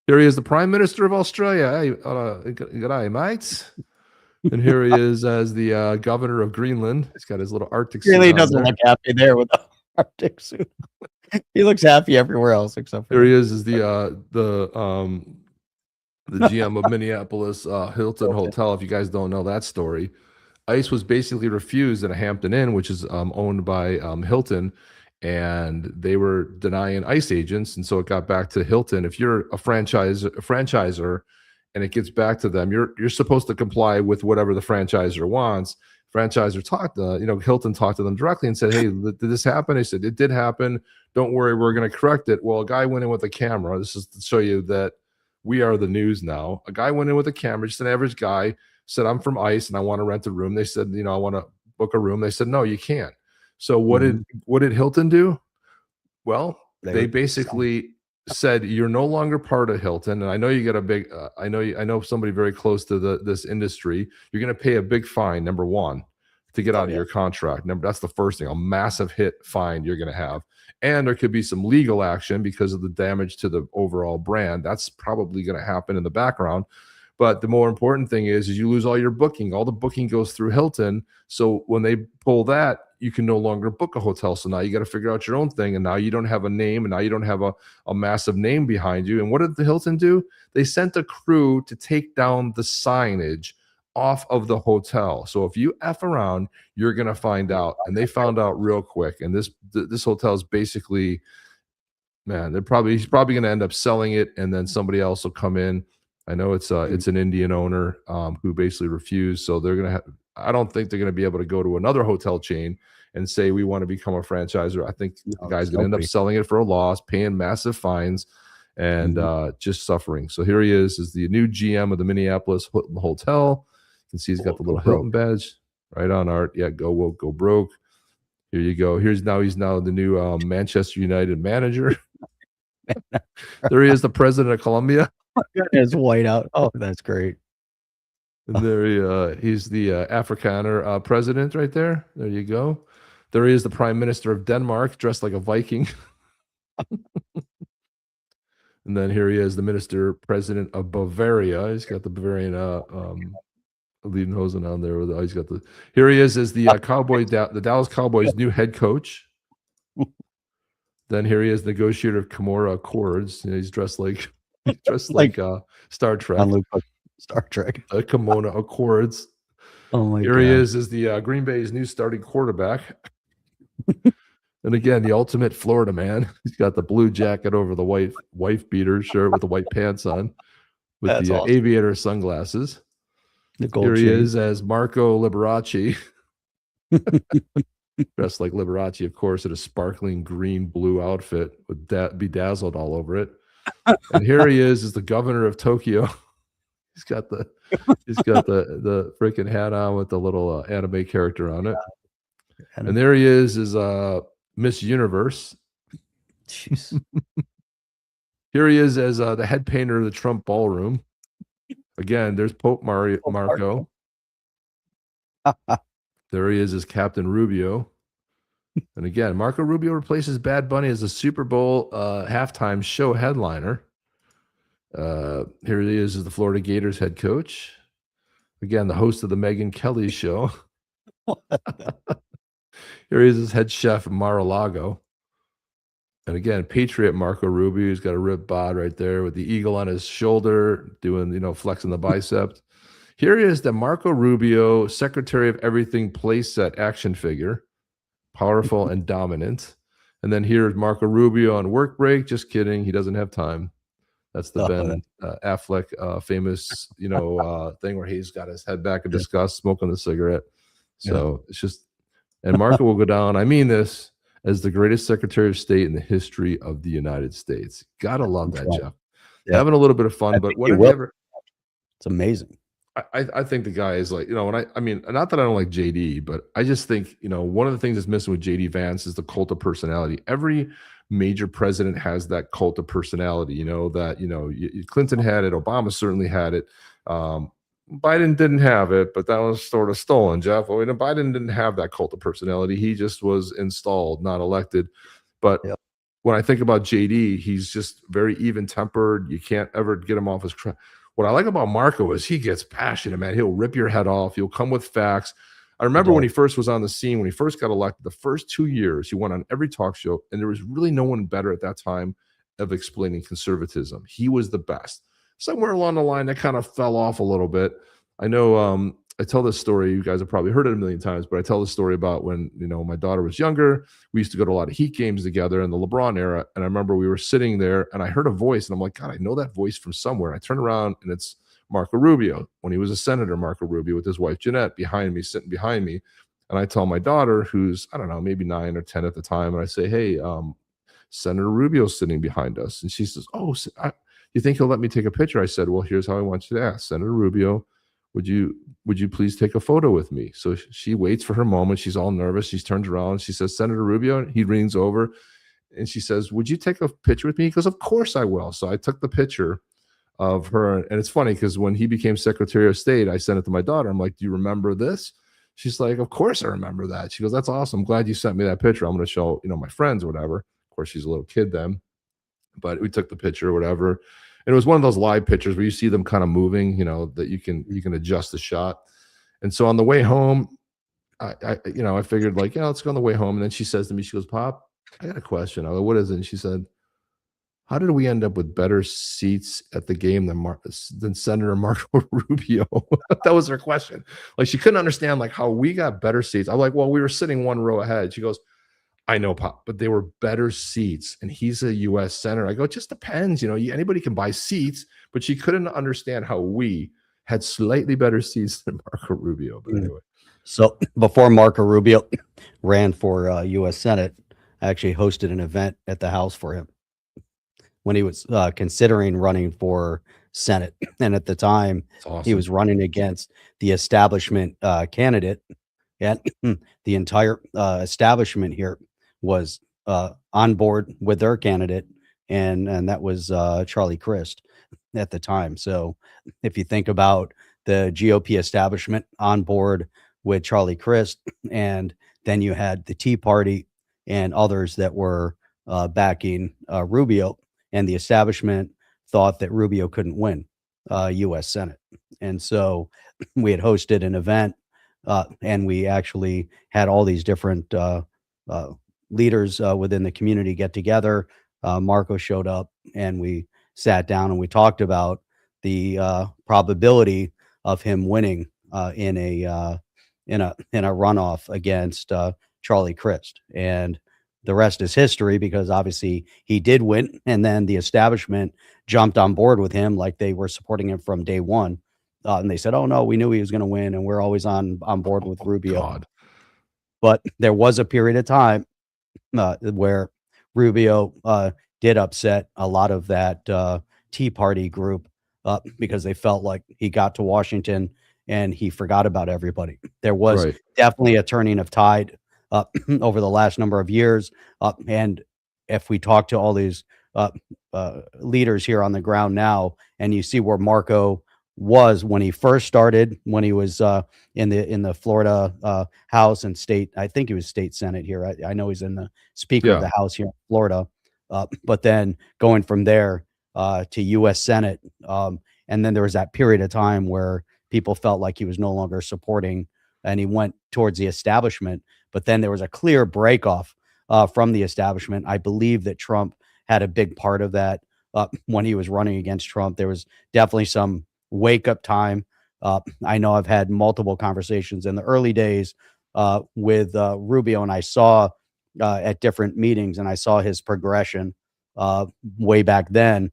Here he is, the Prime Minister of Australia. Hey, good day, mates. And here he is as the governor of Greenland. He's got his little Arctic suit. Really doesn't look happy there with the Arctic suit. He looks happy everywhere else except for here he is the GM of Minneapolis Hilton Hotel. If you guys don't know that story, ICE was basically refused at a Hampton Inn, which is owned by Hilton, and they were denying ICE agents, and so it got back to Hilton. If you're a franchisor, and it gets back to them, you're supposed to comply with whatever the franchisor wants. Franchisor Hilton talked to them directly and said, hey, did this happen? They said, it did happen. Don't worry, we're going to correct it. Well, a guy went in with a camera. This is to show you that we are the news now. A guy went in with a camera, just an average guy, said, I'm from ICE and I want to rent a room. They said, I want to book a room. They said, no, you can't. So what did Hilton do? Well, they basically said, you're no longer part of Hilton. And I know you get a big, I know somebody very close to this industry. You're going to pay a big fine, number one, to get out of your contract. That's the first thing, a massive hit fine you're going to have. And there could be some legal action because of the damage to the overall brand. That's probably going to happen in the background. But the more important thing is you lose all your booking. All the booking goes through Hilton. So when they pull that, you can no longer book a hotel. So now you got to figure out your own thing. And now you don't have a name, and now you don't have a massive name behind you. And what did the Hilton do? They sent a crew to take down the signage off of the hotel. So if you F around, you're going to find out. And they found out real quick. And this hotel is basically, man, he's probably going to end up selling it, and then somebody else will come in. I know it's an Indian owner who basically refused. So they're going to I don't think they're going to be able to go to another hotel chain and say, we want to become a franchisor. I think the guy's going to end up selling it for a loss, paying massive fines, and just suffering. So here he is the new GM of the Minneapolis Hilton Hotel. You can see he's got the little Hilton badge right on, Art. Yeah, go woke, go broke. Here you go. He's now the new Manchester United manager. There he is, the president of Colombia. It's white out. Oh, that's great. And there he's the Afrikaner president right there. There you go. There he is, the prime minister of Denmark, dressed like a Viking. And then here he is, the minister president of Bavaria. He's got the Bavarian leading hosen on there. He's got the. Here he is the the Dallas Cowboys' new head coach. Then here he is, negotiator of Kimura Accords. He's dressed like Star Trek. Star Trek. Kimono Accords. Oh my God. Here he is the Green Bay's new starting quarterback. And again, the ultimate Florida man. He's got the blue jacket over the white wife beater shirt with the white pants on, with That's the awesome. aviator sunglasses. Here he is as Marco Liberace. Dressed like Liberace, of course, in a sparkling green-blue outfit with bedazzled all over it. And here he is the governor of Tokyo. He's got the freaking hat on with the little anime character on it. And there he is Miss Universe. Jeez. Here he is as the head painter of the Trump ballroom. Again, there's Pope Marco. There he is as Captain Rubio. And again, Marco Rubio replaces Bad Bunny as a Super Bowl halftime show headliner. Here he is as the Florida Gators head coach. Again, the host of the Megyn Kelly show. Here he is as head chef of Mar-a-Lago. And again, Patriot Marco Rubio. He's got a ripped bod right there with the eagle on his shoulder, doing, flexing the bicep. Here he is, the Marco Rubio, Secretary of Everything playset action figure. Powerful and dominant. And then here's Marco Rubio on work break. Just kidding. He doesn't have time. That's the Ben Affleck famous, thing where he's got his head back in disgust, smoking the cigarette. So it's just, and Marco will go down, I mean this, as the greatest Secretary of State in the history of the United States. Gotta love that, Jeff. Yeah. Having a little bit of fun, but whatever. It's amazing. I think the guy is like, I mean, not that I don't like JD, but I just think, one of the things that's missing with JD Vance is the cult of personality. Every major president has that cult of personality, Clinton had it, Obama certainly had it. Biden didn't have it, but that was sort of stolen, Jeff. Well, Biden didn't have that cult of personality. He just was installed, not elected. But when I think about JD, he's just very even-tempered. You can't ever get him off his track. What I like about Marco is he gets passionate, man. He'll rip your head off. He'll come with facts. I remember when he first was on the scene, when he first got elected, the first 2 years, he went on every talk show, and there was really no one better at that time of explaining conservatism. He was the best. Somewhere along the line, that kind of fell off a little bit. I know I tell this story. You guys have probably heard it a million times, but I tell this story about when, my daughter was younger. We used to go to a lot of Heat games together in the LeBron era. And I remember we were sitting there and I heard a voice and I'm like, God, I know that voice from somewhere. And I turn around and it's Marco Rubio, when he was a senator, Marco Rubio, with his wife, Jeanette, sitting behind me. And I tell my daughter, who's, I don't know, maybe 9 or 10 at the time. And I say, hey, Senator Rubio's sitting behind us. And she says, oh, you think he'll let me take a picture? I said, well, here's how I want you to ask. Senator Rubio, would you please take a photo with me? So she waits for her moment. She's all nervous. She turns around. She says, Senator Rubio. He leans over and she says, would you take a picture with me? He goes, of course I will. So I took the picture of her. And it's funny because when he became Secretary of State, I sent it to my daughter. I'm like, do you remember this? She's like, of course I remember that. She goes, that's awesome. I'm glad you sent me that picture. I'm going to show, my friends or whatever. Of course, she's a little kid then, but we took the picture or whatever. And it was one of those live pictures where you see them kind of moving, that you can adjust the shot. And so on the way home, I figured like, let's go on the way home. And then she says to me, she goes, Pop, I got a question. I go, what is it? And she said, how did we end up with better seats at the game than Senator Marco Rubio? That was her question. Like, she couldn't understand like how we got better seats. I'm like, well, we were sitting one row ahead. She goes, I know, Pop, but they were better seats, and he's a U.S. senator. I go, it just depends. Anybody can buy seats, but she couldn't understand how we had slightly better seats than Marco Rubio. But anyway. So before Marco Rubio ran for U.S. Senate, I actually hosted an event at the house for him when he was considering running for Senate. And at the time, he was running against the establishment candidate, and the entire establishment here was on board with their candidate, and that was Charlie Crist at the time. So if you think about the GOP establishment on board with Charlie Crist, and then you had the Tea Party and others that were backing Rubio, and the establishment thought that Rubio couldn't win U.S. Senate. And so we had hosted an event, and we actually had all these different leaders within the community get together. Marco showed up, and we sat down and we talked about the probability of him winning in a runoff against Charlie Crist. And the rest is history, because obviously he did win, and then the establishment jumped on board with him like they were supporting him from day one. And they said, oh no, we knew he was going to win, and we're always on board with Rubio. God. But there was a period of time where Rubio did upset a lot of that Tea Party group because they felt like he got to Washington and he forgot about everybody. There was definitely a turning of tide over the last number of years. And if we talk to all these leaders here on the ground now, and you see where Marco was when he first started, when he was in the Florida House and state, I think he was state Senate here. I know he's in the Speaker of the House here in Florida, but then going from there to U.S. Senate, and then there was that period of time where people felt like he was no longer supporting, and he went towards the establishment. But then there was a clear breakoff from the establishment. I believe that Trump had a big part of that when he was running against Trump. There was definitely some wake up time. I know I've had multiple conversations in the early days with Rubio, and I saw at different meetings, and I saw his progression way back then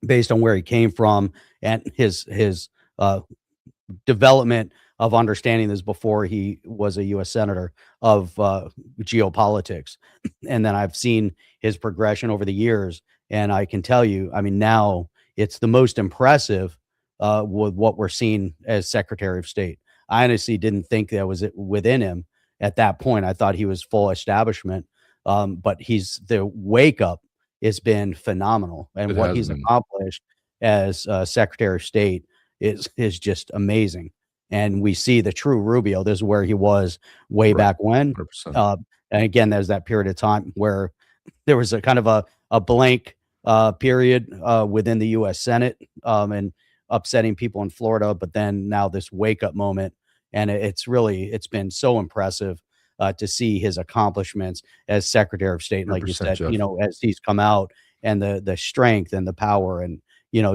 based on where he came from and his development of understanding this before he was a U.S. Senator of geopolitics. And then I've seen his progression over the years, and I can tell you, I mean, now it's the most impressive with what we're seeing as Secretary of State. I honestly didn't think that was within him at that point. I thought he was full establishment, but the wake up has been phenomenal, and what he's accomplished as Secretary of State is just amazing. And we see the true Rubio. This is where he was way back when. And again, there's that period of time where there was a kind of a blank period within the U.S. Senate and upsetting people in Florida. But then now this wake up moment, and it's been so impressive to see his accomplishments as Secretary of State. And like you said, Jeff, as he's come out, and the strength and the power, and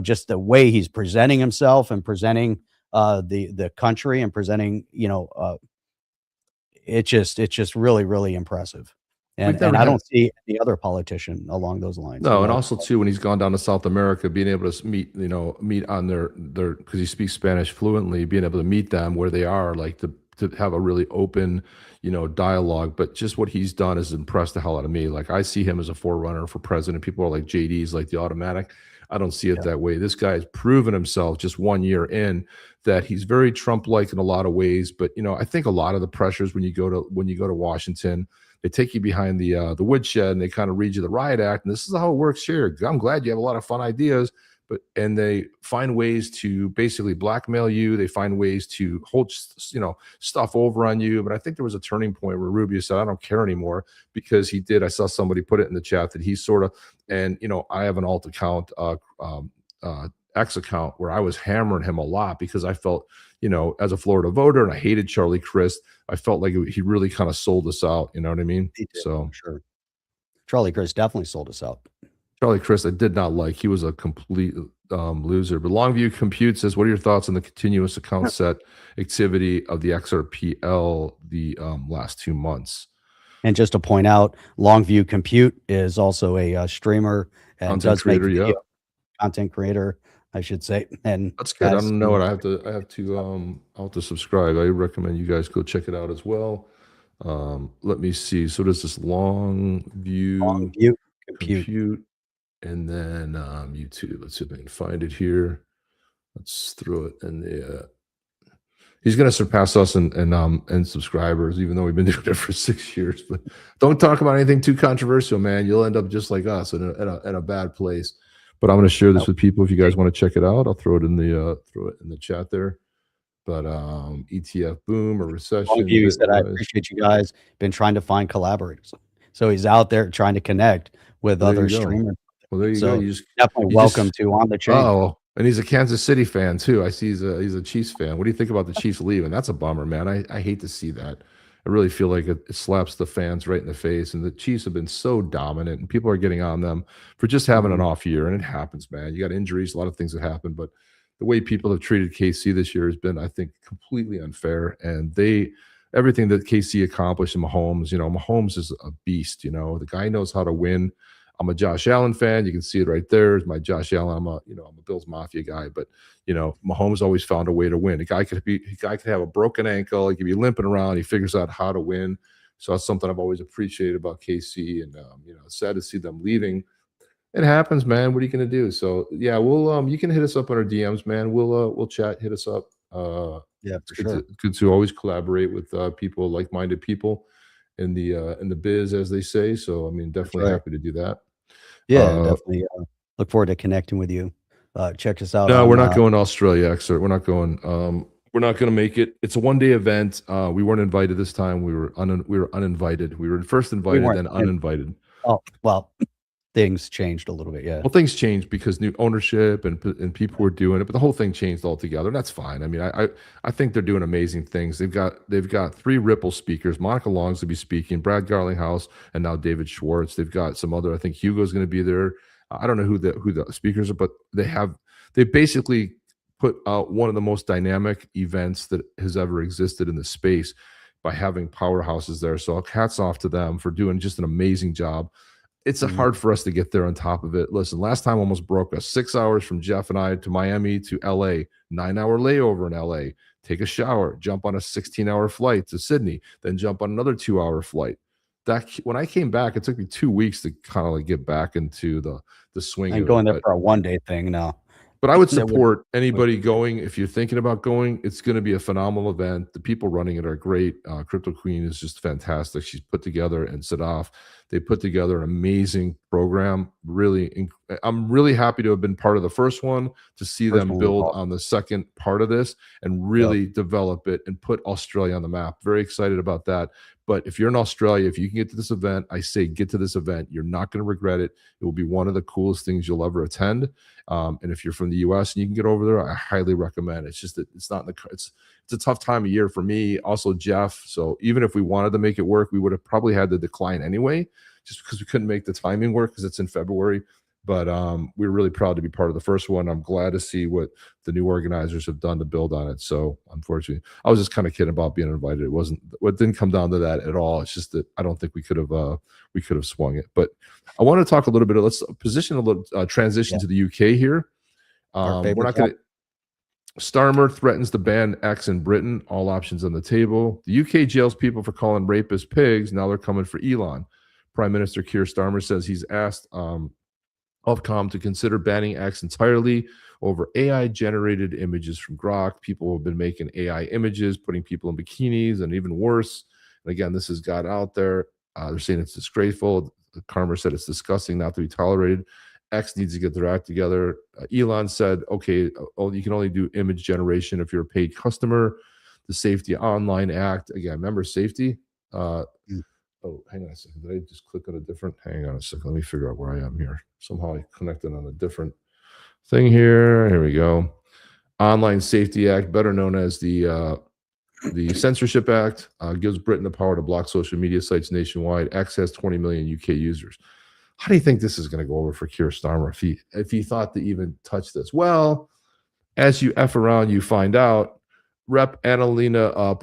just the way he's presenting himself and presenting the country, and presenting, it's just really, really impressive. And I don't see any other politician along those lines. No, and also too, when he's gone down to South America, being able to meet on their because he speaks Spanish fluently, being able to meet them where they are, like to have a really open, dialogue. But just what he's done has impressed the hell out of me. Like, I see him as a forerunner for president. People are like, JD's like the automatic. I don't see it that way. This guy has proven himself just 1 year in that he's very Trump-like in a lot of ways. But I think a lot of the pressures when you go to Washington, they take you behind the woodshed, and they kind of read you the riot act. And this is how it works here. I'm glad you have a lot of fun ideas, and they find ways to basically blackmail you. They find ways to hold stuff over on you. But I think there was a turning point where Rubio said, I don't care anymore, because he did. I saw somebody put it in the chat that he's sort of, and I have an alt account X account where I was hammering him a lot because I felt, as a Florida voter, and I hated Charlie Crist, I felt like he really kind of sold us out. You know what I mean? He did, So sure. Charlie Crist definitely sold us out. Charlie Crist, I did not like. He was a complete loser. But Longview Compute says, what are your thoughts on the continuous account set activity of the XRPL the last 2 months? And just to point out, Longview Compute is also a streamer and Content does creator, make yeah. video content creator, I should say. And That's good. I has don't know what I have to subscribe. I recommend you guys go check it out as well. Let me see. So there's this Longview Compute, and then YouTube. Let's see if I can find it here. Let's throw it in the. He's going to surpass us in subscribers, even though we've been doing it for 6 years. But don't talk about anything too controversial, man. You'll end up just like us in a bad place. But I'm going to share this with people if you guys want to check it out. I'll throw it in the chat there. But ETF boom or recession. He said, I appreciate you guys. Been trying to find collaborators. So he's out there trying to connect with other streamers. Well, there you So go. You definitely welcome to On the Chain. Oh, and he's a Kansas City fan too. I see he's a Chiefs fan. What do you think about the Chiefs leaving? That's a bummer, man. I hate to see that. I really feel like it slaps the fans right in the face. And the Chiefs have been so dominant, and people are getting on them for just having an off year. And it happens, man. You got injuries, a lot of things that happen. But the way people have treated KC this year has been, I think, completely unfair. And everything that KC accomplished in Mahomes, Mahomes is a beast. The guy knows how to win. I'm a Josh Allen fan. You can see it right there. It's my Josh Allen. I'm a Bills Mafia guy, but Mahomes always found a way to win. A guy could have a broken ankle. He could be limping around. He figures out how to win. So that's something I've always appreciated about KC. And it's sad to see them leaving. It happens, man. What are you going to do? So yeah, we'll you can hit us up on our DMs, man. We'll chat. Hit us up. Yeah, it's good to always collaborate with people, like-minded people in the biz, as they say. So I mean, definitely happy to do that. Yeah, definitely. Look forward to connecting with you. Check us out. No, we're not going to Australia, Exert. We're not going. We're not going to make it. It's a one-day event. We weren't invited this time. We were uninvited. We were first invited, then uninvited. Oh well, things changed a little bit. Yeah. Well, things changed because new ownership and people were doing it, but the whole thing changed altogether. And that's fine. I mean, I think they're doing amazing things. They've got 3 Ripple speakers. Monica Long's to be speaking, Brad Garlinghouse, and now David Schwartz. They've got some other. I think Hugo's going to be there. I don't know who the speakers are, but they basically put out one of the most dynamic events that has ever existed in the space by having powerhouses there. So hats off to them for doing just an amazing job. It's hard for us to get there on top of it. Listen, last time almost broke us. 6 hours from Jeff and I to Miami to LA, 9-hour layover in LA, take a shower, jump on a 16-hour flight to Sydney, then jump on another 2-hour flight. When I came back, it took me 2 weeks to kind of get back into the swing. I'm going there for a one-day thing now. But I would support anybody going. If you're thinking about going, it's going to be a phenomenal event. The people running it are great. Crypto Queen is just fantastic. She's put together, and Sadaf, they put together an amazing program. Really, I'm really happy to have been part of the first one, to see them build on the second part of this and really develop it and put Australia on the map. Very excited about that. But if you're in Australia, if you can get to this event, I say get to this event. You're not going to regret it. It will be one of the coolest things you'll ever attend. And if you're from the US and you can get over there, I highly recommend it. It's just that it's not in it's a tough time of year for me. Also, Jeff. So even if we wanted to make it work, we would have probably had to decline anyway, just because we couldn't make the timing work because it's in February. But we're really proud to be part of the first one. I'm glad to see what the new organizers have done to build on it. So unfortunately, I was just kind of kidding about being invited. It didn't come down to that at all. It's just that I don't think we could have swung it. But I want to talk a little bit. Let's position a little transition to the UK here. We're not going to. Starmer threatens to ban X in Britain. All options on the table. The UK jails people for calling rapists pigs. Now they're coming for Elon. Prime Minister Keir Starmer says he's asked Ofcom to consider banning X entirely over AI-generated images from Grok. People have been making AI images, putting people in bikinis, and even worse. And again, this has got out there. They're saying it's disgraceful. Karmer said it's disgusting, not to be tolerated. X needs to get their act together. Elon said, okay, you can only do image generation if you're a paid customer. The Safety Online Act, again, remember safety? Oh, hang on a second. Did I just click on a different? Hang on a second. Let me figure out where I am here. Somehow I connected on a different. thing here. Here we go. Online Safety Act, better known as the Censorship Act, gives Britain the power to block social media sites nationwide. X has 20 million UK users. How do you think this is going to go over for Keir Starmer if he thought to even touch this? Well, as you F around, you find out. Rep. Annalena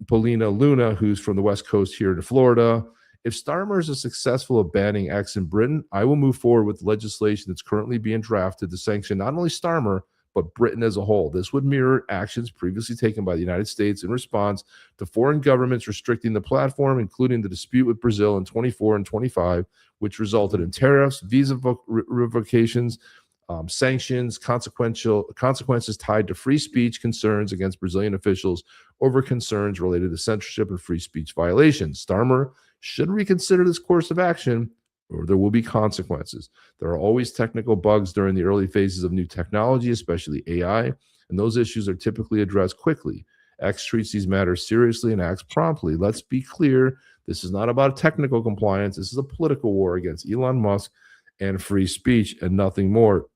Paulina Luna, who's from the West Coast here in Florida. If Starmer is successful at banning X in Britain, I will move forward with legislation that's currently being drafted to sanction not only Starmer, but Britain as a whole. This would mirror actions previously taken by the United States in response to foreign governments restricting the platform, including the dispute with Brazil in 24 and 25, which resulted in tariffs, visa revocations, sanctions, consequences tied to free speech concerns against Brazilian officials over concerns related to censorship and free speech violations. Starmer should reconsider this course of action, or there will be consequences. There are always technical bugs during the early phases of new technology, especially AI, and those issues are typically addressed quickly. X treats these matters seriously and acts promptly. Let's be clear, this is not about technical compliance. This is a political war against Elon Musk and free speech and nothing more.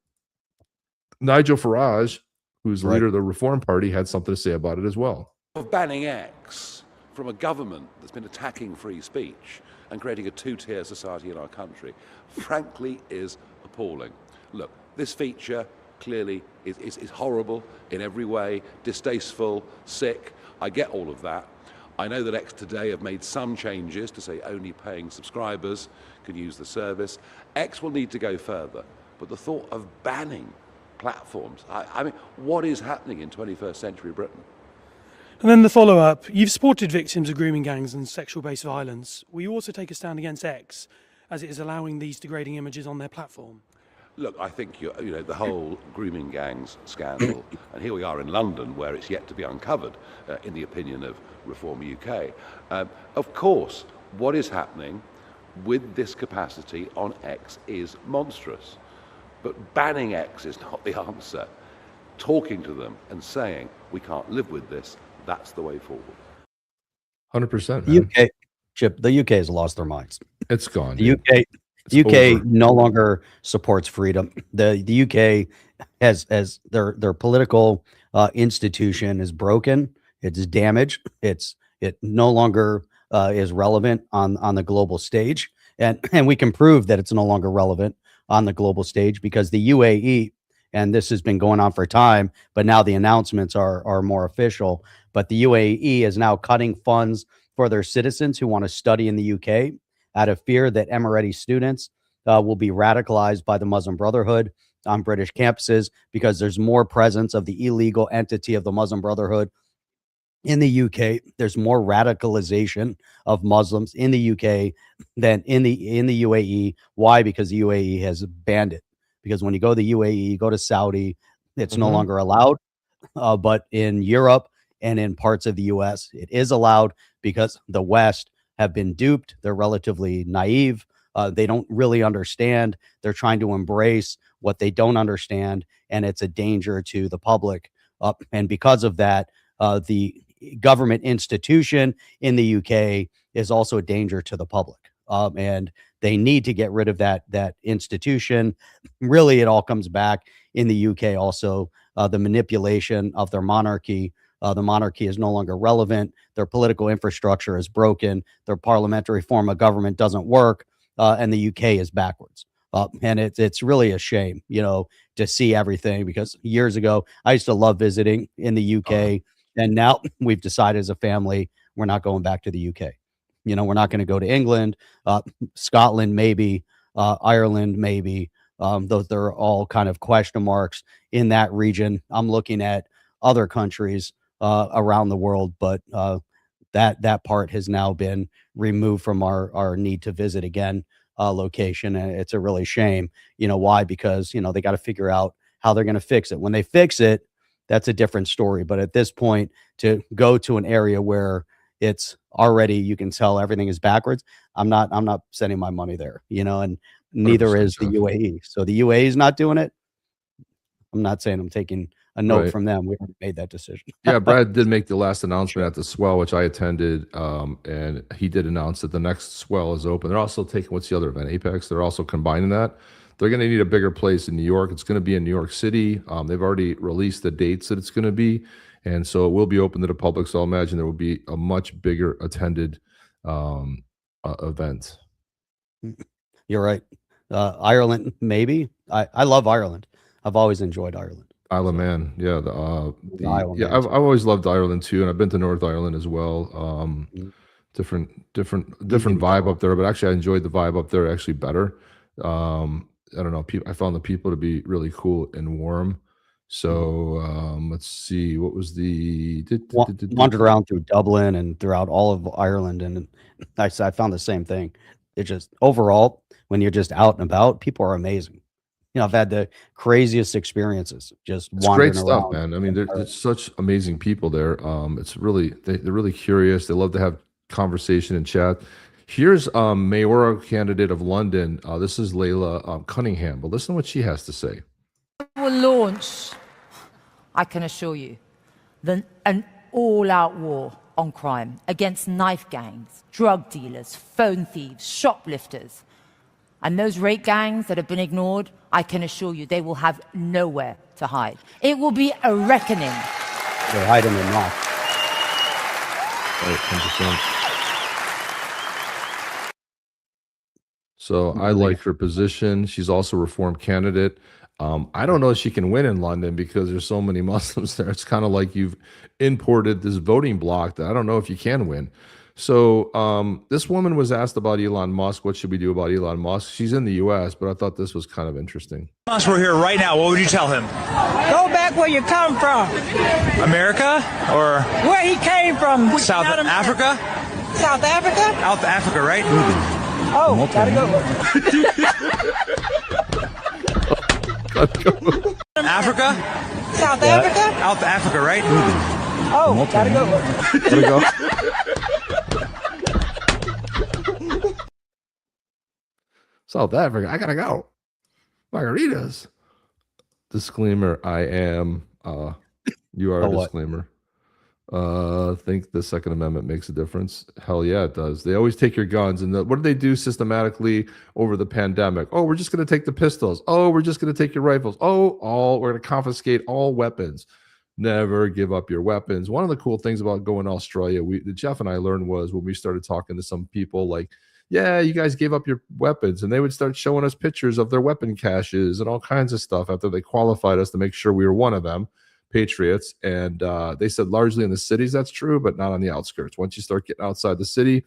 Nigel Farage, who's the leader of the Reform Party, had something to say about it as well. Of banning X from a government that's been attacking free speech and creating a two-tier society in our country, frankly, is appalling. Look, this feature clearly is horrible in every way, distasteful, sick. I get all of that. I know that X today have made some changes to say only paying subscribers can use the service. X will need to go further, but the thought of banning platforms, I mean, what is happening in 21st century Britain? And then the follow-up, you've supported victims of grooming gangs and sexual-based violence. Will you also take a stand against X, as it is allowing these degrading images on their platform? Look, I think the whole grooming gangs scandal, and here we are in London, where it's yet to be uncovered, in the opinion of Reform UK. Of course, what is happening with this capacity on X is monstrous. But banning X is not the answer. Talking to them and saying, we can't live with this, that's the way forward. 100%. UK, Chip, the UK has lost their minds. It's gone. The UK no longer supports freedom. The UK has their political institution is broken. It's damaged. It no longer is relevant on the global stage, and we can prove that it's no longer relevant on the global stage because the UAE, and this has been going on for time, but now the announcements are more official. But the UAE is now cutting funds for their citizens who want to study in the UK out of fear that Emirati students will be radicalized by the Muslim Brotherhood on British campuses because there's more presence of the illegal entity of the Muslim Brotherhood in the UK. There's more radicalization of Muslims in the UK than in the UAE. Why? Because the UAE has banned it. Because when you go to the UAE, you go to Saudi, it's no longer allowed. But in Europe and in parts of the US, it is allowed because the West have been duped. They're relatively naive. They don't really understand. They're trying to embrace what they don't understand, and it's a danger to the public. And because of that, the government institution in the UK is also a danger to the public. And they need to get rid of that institution. Really, it all comes back in the UK also, the manipulation of their monarchy. The monarchy is no longer relevant. Their political infrastructure is broken. Their parliamentary form of government doesn't work. And the UK is backwards. And it's really a shame, to see everything, because years ago, I used to love visiting in the UK. And now we've decided as a family, we're not going back to the UK. We're not going to go to England, Scotland, maybe, Ireland, maybe. Those are all kind of question marks in that region. I'm looking at other countries around the world, but that part has now been removed from our need to visit again location. And it's a really shame. Why? Because, they got to figure out how they're going to fix it. When they fix it, that's a different story. But at this point, to go to an area where it's already, you can tell everything is backwards, I'm not sending my money there, and neither is the UAE. So the UAE is not doing it. I'm not saying I'm taking a note from them. We already made that decision. Yeah, Brad did make the last announcement at the swell, which I attended, and he did announce that the next swell is open. They're also taking, what's the other event, Apex? They're also combining that. they're going to need a bigger place in New York. It's going to be in New York City. They've already released the dates that it's going to be, and so it will be open to the public. So I'll imagine there will be a much bigger attended event. You're right. Ireland, maybe. I love Ireland. I've always enjoyed Ireland. Isle of Man, yeah, Isle of Man, I've always loved Ireland too, and I've been to North Ireland as well. Different vibe up there, but actually I enjoyed the vibe up there actually better. I don't know. I found the people to be really cool and warm. So let's see, what was the wandered around through Dublin and throughout all of Ireland, and I found the same thing. It just overall, when you're just out and about, people are amazing. You know, I've had the craziest experiences just wandering great stuff, around. man. I mean, there's such amazing people there. It's really they're really curious. They love to have conversation and chat. Here's mayoral candidate of London. This is Layla Cunningham. But listen to what she has to say. Will launch, I can assure you, an all-out war on crime against knife gangs, drug dealers, phone thieves, shoplifters. And those rape gangs that have been ignored, I can assure you, they will have nowhere to hide. It will be a reckoning. They're hiding in not. Right, 100%. So I like her position. She's also a reform candidate. I don't know if she can win in London because there's so many Muslims there. It's kind of like you've imported this voting bloc that I don't know if you can win. So this woman was asked about Elon Musk. What should we do about Elon Musk? She's in the U.S., but I thought this was kind of interesting. Musk were here right now, what would you tell him? Go back where you come from. America or Where he came from. South Africa? South Africa? South Africa, right? Oh, gotta go. Africa? South Africa? South Africa, right? Oh, gotta go. Gotta go. South Africa, I gotta go. Margaritas. Disclaimer, I am you are a disclaimer. Think the Second Amendment makes a difference. Hell yeah, it does. They always take your guns, and what did they do systematically over the pandemic? Oh, we're just going to take the pistols. Oh, we're just going to take your rifles. Oh, we're going to confiscate all weapons. Never give up your weapons. One of the cool things about going to Australia, Jeff and I learned was when we started talking to some people like, yeah, you guys gave up your weapons, and they would start showing us pictures of their weapon caches and all kinds of stuff after they qualified us to make sure we were one of them. Patriots, and they said largely in the cities that's true, but not on the outskirts. Once you start getting outside the city,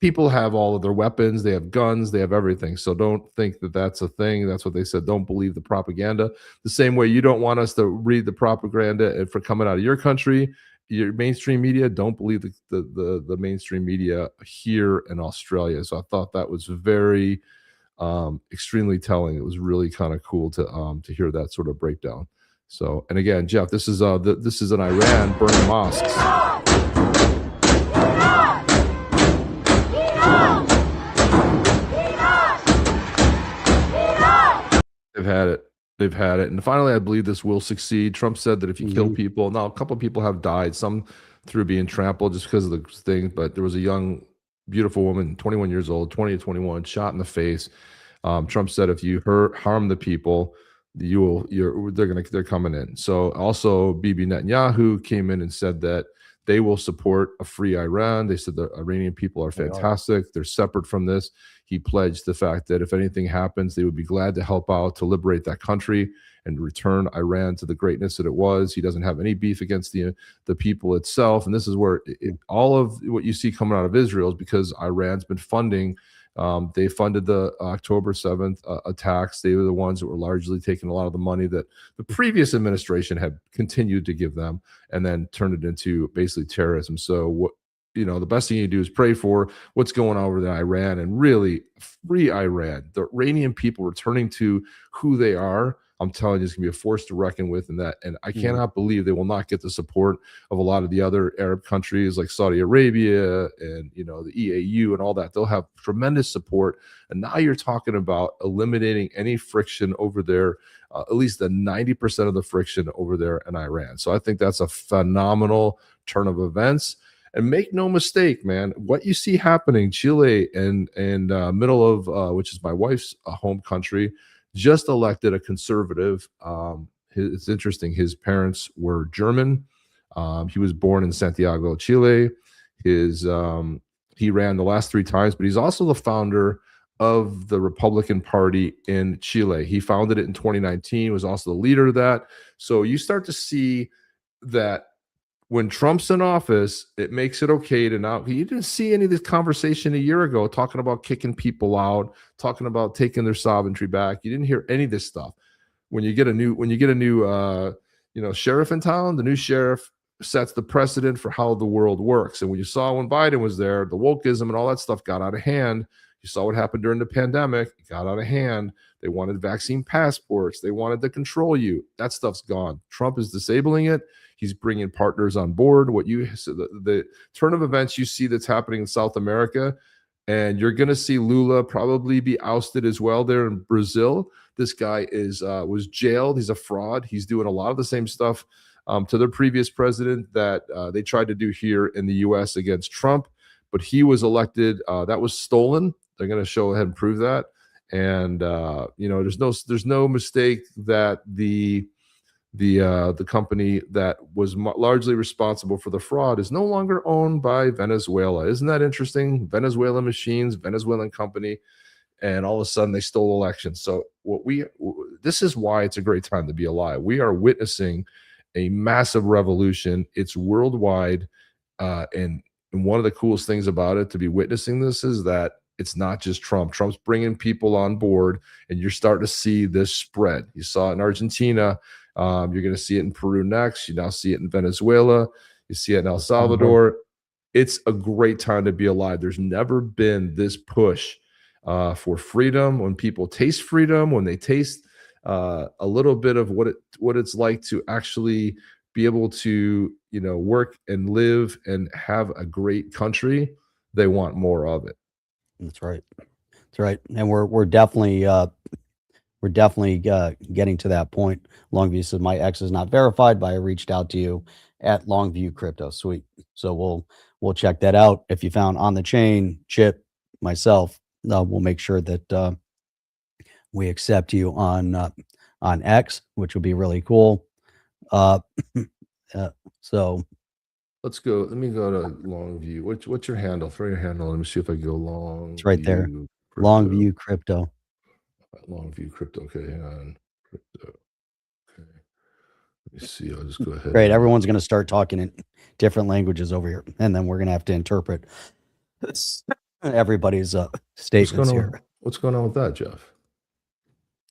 people have all of their weapons, they have guns, they have everything. So don't think that that's a thing. That's what they said. Don't believe the propaganda. The same way you don't want us to read the propaganda for coming out of your country, your mainstream media. Don't believe the mainstream media here in Australia. So I thought that was very extremely telling. It was really kind of cool to hear that sort of breakdown. So, and again, Jeff, this is an Iran burning mosques. They've had it. And finally, I believe this will succeed. Trump said that if you kill people, now a couple of people have died, some through being trampled just because of the thing, but there was a young, beautiful woman, 21 years old, 20 to 21, shot in the face. Trump said if you harm the people, they're coming in. So also Bibi Netanyahu came in and said that they will support a free Iran. They said the Iranian people are fantastic. They're separate from this. He pledged the fact that if anything happens, they would be glad to help out to liberate that country and return Iran to the greatness that it was. He doesn't have any beef against the people itself. And this is where all of what you see coming out of Israel is because Iran's been funding. They funded the October 7th attacks. They were the ones that were largely taking a lot of the money that the previous administration had continued to give them and then turned it into basically terrorism. So the best thing you do is pray for what's going on over in Iran and really free Iran. The Iranian people returning to who they are. I'm telling you, it's going to be a force to reckon with, and I cannot believe they will not get the support of a lot of the other Arab countries like Saudi Arabia and the EAU and all that. They'll have tremendous support, and now you're talking about eliminating any friction over there, at least the 90% of the friction over there in Iran. So I think that's a phenomenal turn of events. And make no mistake, man, what you see happening, Chile and middle of which is my wife's home country. just elected a conservative. It's interesting. His parents were German. He was born in Santiago, Chile. He ran the last 3 times, but he's also the founder of the Republican Party in Chile. He founded it in 2019, was also the leader of that. So you start to see that when Trump's in office, it makes it okay to now. You didn't see any of this conversation a year ago talking about kicking people out, talking about taking their sovereignty back. You didn't hear any of this stuff. When you get a new sheriff in town, the new sheriff sets the precedent for how the world works. And when you saw when Biden was there, the wokeism and all that stuff got out of hand. You saw what happened during the pandemic. It got out of hand. They wanted vaccine passports. They wanted to control you. That stuff's gone. Trump is disabling it. He's bringing partners on board. The turn of events you see that's happening in South America, and you're going to see Lula probably be ousted as well there in Brazil. This guy was jailed. He's a fraud. He's doing a lot of the same stuff to the previous president that they tried to do here in the U.S. against Trump, but he was elected. That was stolen. They're going to show ahead and prove that. And there's no mistake that the company that was largely responsible for the fraud is no longer owned by Venezuela. Isn't that interesting? Venezuelan machines, Venezuelan company, and all of a sudden they stole elections. So this is why it's a great time to be alive. We are witnessing a massive revolution. It's worldwide, and one of the coolest things about it to be witnessing this is that it's not just Trump. Trump's bringing people on board, and you're starting to see this spread. You saw it in Argentina. You're going to see it in Peru next. You now see it in Venezuela. You see it in El Salvador. It's a great time to be alive. There's never been this push for freedom. When people taste freedom, when they taste a little bit of what it's like to actually be able to work and live and have a great country, they want more of it. That's right. That's right. And we're definitely getting to that point. Longview says my X is not verified, but I reached out to you at Longview Crypto. Sweet. So we'll check that out. If you found on the chain, Chip, myself, we'll make sure that we accept you on X, which would be really cool. So let's go. Let me go to Longview. What's your handle? Throw your handle. Let me see if I can go long. It's right there. Longview Crypto. Longview Crypto. Okay, hang on. Crypto. Okay. Let me see. I'll just go ahead. Great. Everyone's going to start talking in different languages over here, and then we're going to have to interpret everybody's statements here. What's going on with that, Jeff?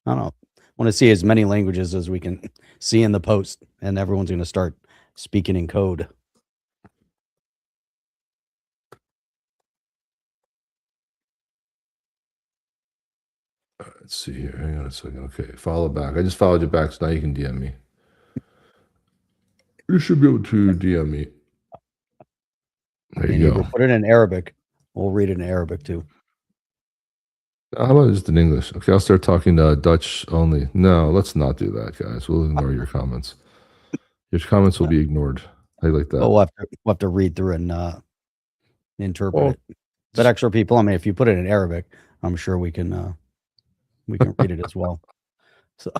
I don't know. I want to see as many languages as we can see in the post, and everyone's going to start speaking in code. Let's see here. Hang on a second. Okay, follow back. I just followed you back, so now you can DM me. You should be able to DM me. There you go. Put it in Arabic. We'll read it in Arabic too. How about just in English? Okay, I'll start talking Dutch only. No, let's not do that, guys. We'll ignore your comments. Your comments will be ignored. I like that. Well, we'll have to read through and interpret it. But extra people, I mean, if you put it in Arabic, I'm sure we can read it as well. So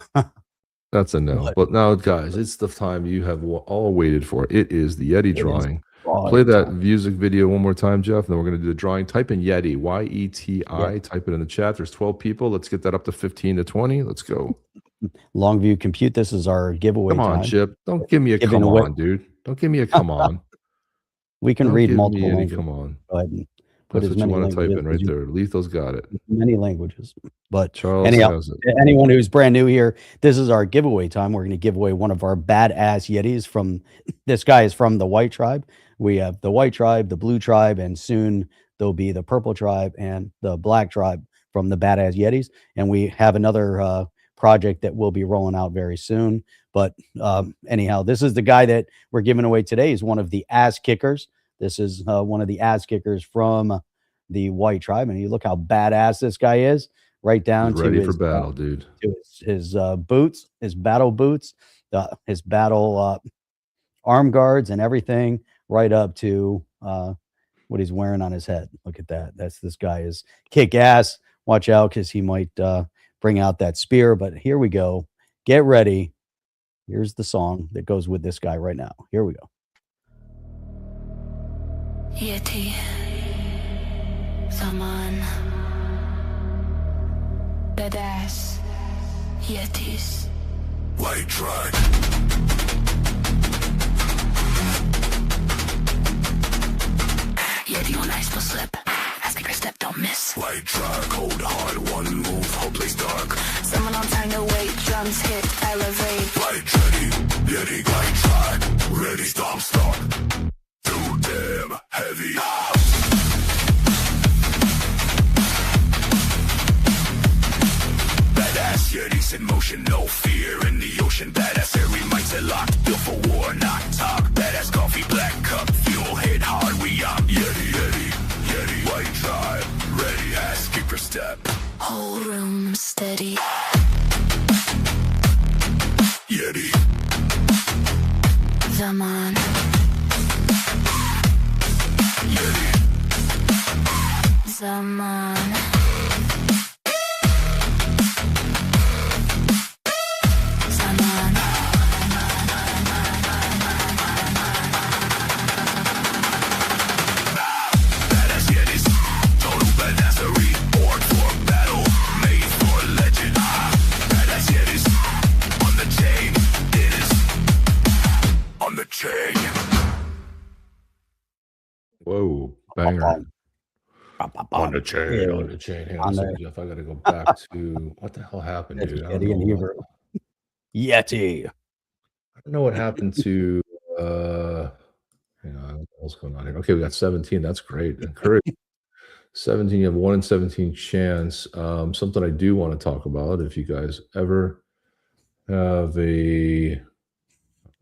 that's a no. But now, guys, it's the time you have all waited for. It is the Yeti drawing. Play that music video one more time, Jeff, and then we're going to do the drawing. Type in Yeti, YETI. Yeah. Type it in the chat. There's 12 people. Let's get that up to 15 to 20. Let's go. Longview Compute. This is our giveaway. Come on, time. Chip. Don't give me a come on, dude. Don't give me a come on. We can read multiple languages. Come on. Go ahead and put That's as what you many want to type languages in right there. Lethal's got it. Many languages. But Charles anyhow, has it. anyone who's brand new here, this is our giveaway time. We're going to give away one of our badass Yetis from, this guy is from the White Tribe. We have the White Tribe, the Blue Tribe, and soon there'll be the Purple Tribe and the Black Tribe from the badass Yetis. And we have another project that we'll be rolling out very soon. But anyhow, this is the guy that we're giving away today. He's one of the ass kickers. This is one of the ass kickers from the White Tribe. And you look how badass this guy is, right down He's to ready his, for battle, dude. to his boots, his battle boots, his battle arm guards and everything, right up to what he's wearing on his head. Look at that. This guy is kick ass. Watch out, because he might bring out that spear. But here we go. Get ready. Here's the song that goes with this guy right now. Here we go. Yeti, Zaman, Badass, Yetis, White Track. Yeti on ice, no slip. Ask your step, don't miss. White Track, hold hard, one move, whole place dark. Someone on time to wait, drums hit, elevate. White Jetty, Yeti, White Track, ready, stop, stop. Too damn heavy. Badass Yetis in motion, no fear in the ocean. Badass every mind's locked, built for war, not talk. Badass coffee, black cup, fuel hit hard, we on. Yeti, Yeti, Yeti, White Tribe, ready as keeper step. Whole room steady. Yeti, Zaman, Yeti, Zaman. Badass Yetis, total badassery, born for battle, made for legend. Badass Yetis, on the chain, it is on the chain. Whoa, banger. On the chain, Yeah. on the chain. Hang on On a second, the- Jeff. I gotta go back to what the hell happened, That's dude. I don't Yeti in know Hebrew. Yeti. I don't know what happened to hang on, what's going on here? Okay, we got 17. That's great. Encourage 17, you have 1 in 17 chance. Something I do want to talk about, if you guys ever have a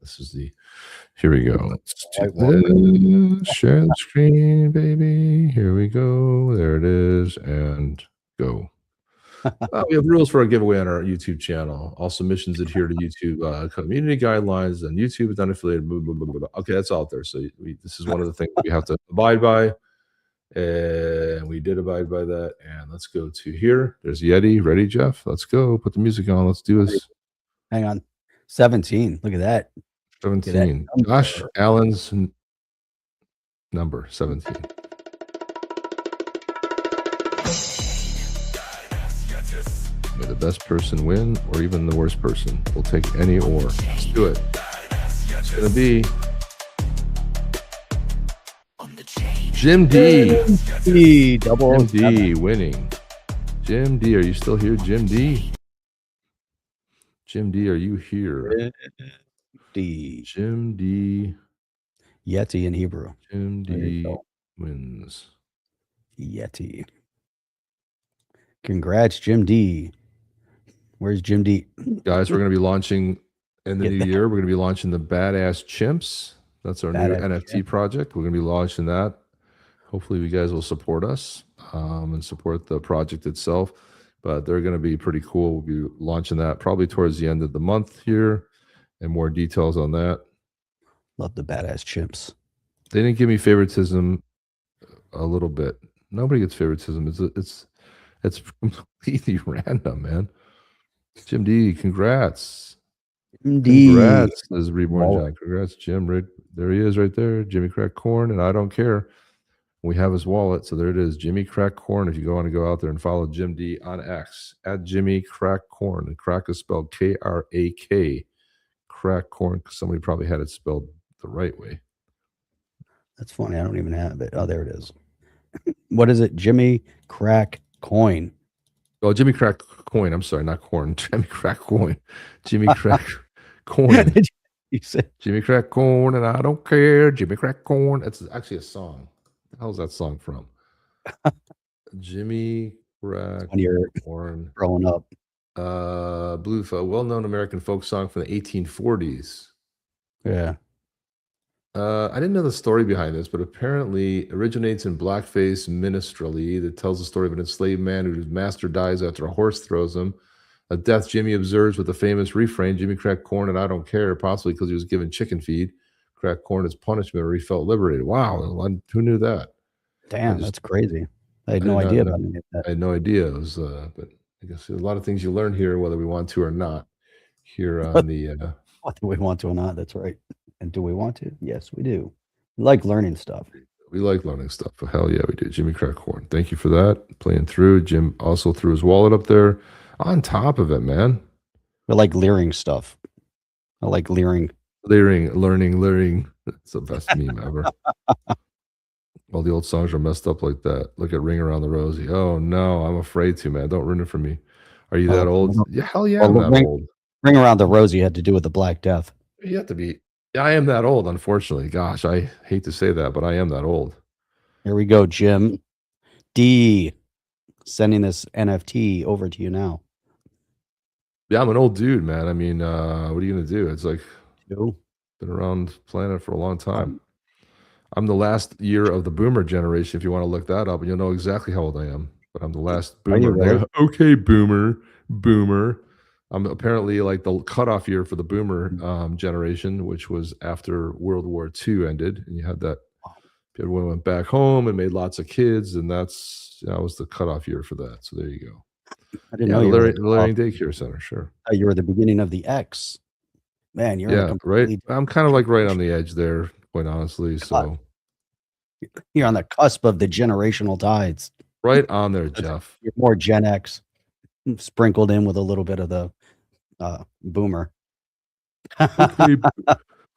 this is the here we go. Let's do this. Share the screen, baby. Here we go. There it is. And go. We have rules for a giveaway on our YouTube channel. All submissions adhere to YouTube community guidelines, and YouTube is unaffiliated. Blah, blah, blah, blah, blah. Okay, that's out there. So this is one of the things we have to abide by, and we did abide by that. And let's go to here. There's Yeti. Ready, Jeff? Let's go. Put the music on. Let's do this. Hang on. 17. Look at that. 17. Josh Allen's number 17. May the best person win, or even the worst person. We'll take any or. Let's do it. It's going to be Jim D. Double Jim D winning. Jim D, are you still here, Jim D? Jim D, are you here? D. Jim D. Yeti in Hebrew. Jim There you D go. wins. Yeti. Congrats, Jim D. Where's Jim D? Guys, we're going to be launching in the Get new that. year. We're going to be launching the Badass Chimps. That's our new Badass NFT project. We're going to be launching that. Hopefully, you guys will support us and support the project itself. But they're going to be pretty cool. We'll be launching that probably towards the end of the month here, and more details on that. Love the badass chimps. They didn't give me favoritism a little bit. Nobody gets favoritism. It's completely random, man. Jim D, congrats. Jim D. Congrats, says Reborn Wow. John. Congrats, Jim. Right there he is, right there. Jimmy Crack Corn, and I don't care. We have his wallet, so there it is. Jimmy Crack Corn. If you want to go out there and follow Jim D on X at Jimmy Crack Corn, and crack is spelled K-R-A-K. Crack Corn, because somebody probably had it spelled the right way. That's funny. I don't even have it. Oh, there it is. What is it? Jimmy Crack Coin. Oh, Jimmy Crack Coin. I'm sorry, not corn. Jimmy Crack Coin. Jimmy Crack Coin. You said Jimmy Crack Corn, and I don't care. Jimmy Crack Corn. It's actually a song. The hell's that song from? Jimmy Crack when you're Corn. growing up. Well-known American folk song from the 1840s. Yeah. I didn't know the story behind this, but apparently originates in blackface minstrelsy that tells the story of an enslaved man whose master dies after a horse throws him. A death Jimmy observes with the famous refrain, Jimmy cracked corn and I don't care, possibly because he was given chicken feed. Cracked corn as punishment or he felt liberated. Wow, who knew that? Damn, that's crazy. I had no did not idea know. about any of that. I had no idea. It was, but I guess there's a lot of things you learn here, whether we want to or not. Here on the Whether we want to or not, that's right. And do we want to? Yes, we do. We like learning stuff. we like learning stuff. Hell yeah, we do. Jimmy Crackhorn, thank you for that. Playing through. Jim also threw his wallet up there. On top of it, man. We like leering stuff. I like leering. Learning. It's the best meme ever. All the old songs are messed up like that. Look at Ring Around the Rosie. Oh no, I'm afraid to, man. Don't ruin it for me. Are you that old? Yeah, hell yeah, I'm that old. Ring Around the Rosie had to do with the Black Death. You have to be. I am that old, unfortunately. Gosh, I hate to say that, but I am that old. Here we go, Jim. D, sending this NFT over to you now. Yeah, I'm an old dude, man. I mean, what are you gonna do? It's like been around planet for a long time. I'm the last year of the boomer generation. If you want to look that up, and you'll know exactly how old I am. But I'm the last boomer. Really? Okay, boomer. I'm apparently like the cutoff year for the boomer generation, which was after World War II ended, and you had that. Everyone went back home and made lots of kids, and that was the cutoff year for that. So there you go. I didn't know you were the Learning Daycare Center. Sure. You were the beginning of the X. Man, you're right. I'm kind of like right on the edge there, quite honestly. So you're on the cusp of the generational tides. Right on there, Jeff. You're more Gen X, sprinkled in with a little bit of the boomer.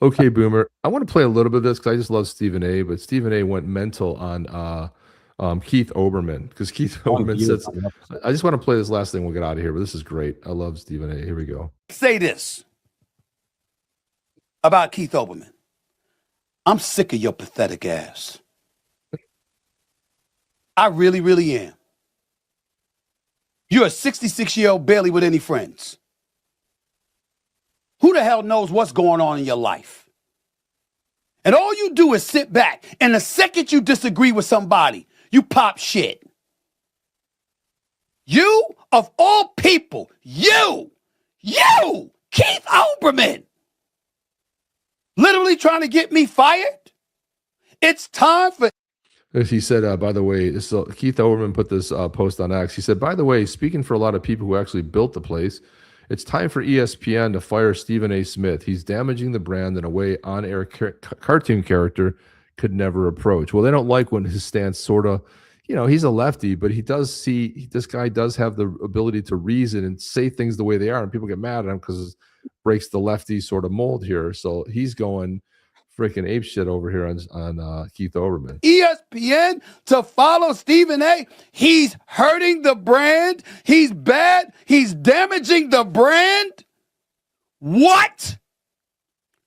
Okay, boomer. I want to play a little bit of this because I just love Stephen A. But Stephen A. went mental on Keith Olbermann because Keith Olbermann says, I just want to play this last thing. We'll get out of here. But this is great. I love Stephen A. Here we go. Say this about Keith Olbermann. I'm sick of your pathetic ass. I really, really am. You're a 66-year-old barely with any friends. Who the hell knows what's going on in your life? And all you do is sit back, and the second you disagree with somebody, you pop shit. You, of all people, you, Keith Olbermann, literally trying to get me fired? It's time for... He said, by the way, Keith Olbermann put this post on X. He said, by the way, speaking for a lot of people who actually built the place, it's time for ESPN to fire Stephen A. Smith. He's damaging the brand in a way on-air cartoon character could never approach. Well, they don't like when his stance sort of, he's a lefty, but he does see this guy does have the ability to reason and say things the way they are, and people get mad at him because it breaks the lefty sort of mold here. So he's going freaking ape shit over here on Keith Olbermann. ESPN to follow Stephen A. He's hurting the brand. He's bad. He's damaging the brand. What?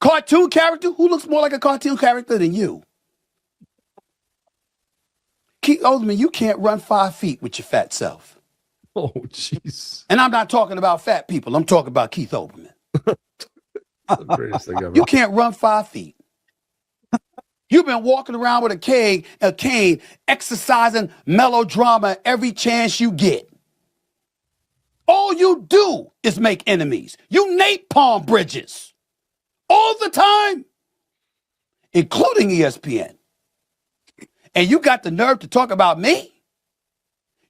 Cartoon character? Who looks more like a cartoon character than you? Keith Olbermann, you can't run 5 feet with your fat self. Oh, jeez. And I'm not talking about fat people. I'm talking about Keith Olbermann. The greatest thing ever. You can't run 5 feet. You've been walking around with a cane, exercising melodrama every chance you get. All you do is make enemies. You napalm bridges all the time, including ESPN. And you got the nerve to talk about me?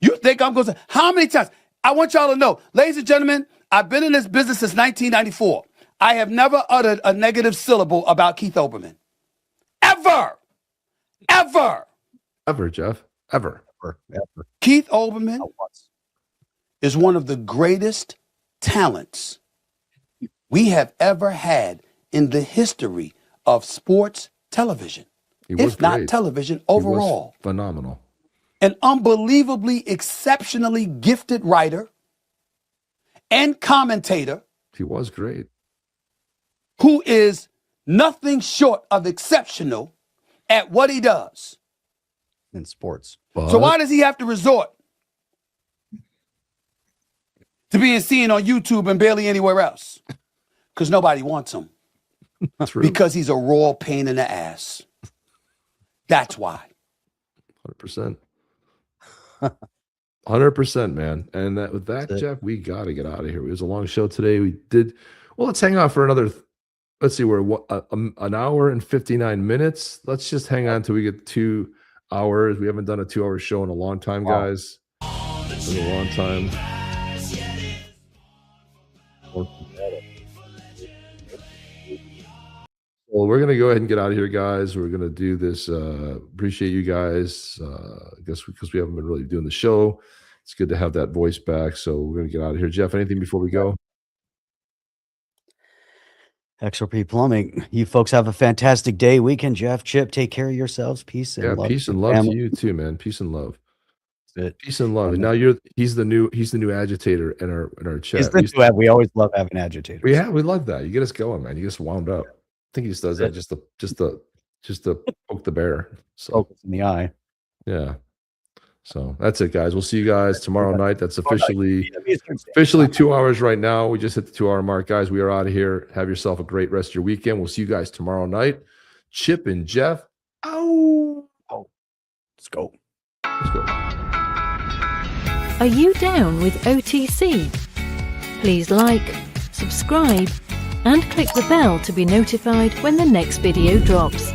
You think I'm going to... How many times? I want y'all to know, ladies and gentlemen, I've been in this business since 1994. I have never uttered a negative syllable about Keith Olbermann. Ever, Jeff. Ever. Keith Olbermann is one of the greatest talents we have ever had in the history of sports television, if not television overall. Phenomenal. An unbelievably, exceptionally gifted writer and commentator. He was great. Who is nothing short of exceptional at what he does in sports. So why does he have to resort to being seen on YouTube and barely anywhere else? Because nobody wants him. True. Because he's a raw pain in the ass. That's why. 100%. 100%, man. And with that, Jeff, we got to get out of here. It was a long show today. Let's hang on for another... Let's see, we're an hour and 59 minutes. Let's just hang on till we get 2 hours. We haven't done a 2-hour show in a long time, guys. It's been a long time. we're going to go ahead and get out of here, guys. We're going to do this. Appreciate you guys. I guess because we haven't been really doing the show. It's good to have that voice back. So we're going to get out of here. Jeff, anything before we go? XRP Plumbing. You folks have a fantastic day, weekend. Jeff, Chip, take care of yourselves. Peace and love. Peace and love to you too, man. Peace and love. Peace and love. And now he's the new agitator in our chat. We always love having agitators. Yeah, we love that. You get us going, man. You get us wound up. I think he just does that just to poke the bear. So focus in the eye. Yeah. So that's it, guys. We'll see you guys tomorrow night. That's officially 2 hours right now. We just hit the 2 hour mark, guys. We are out of here. Have yourself a great rest of your weekend. We'll see you guys tomorrow night. Chip and Jeff. Oh, let's go. Let's go. Are you down with OTC? Please like, subscribe, and click the bell to be notified when the next video drops.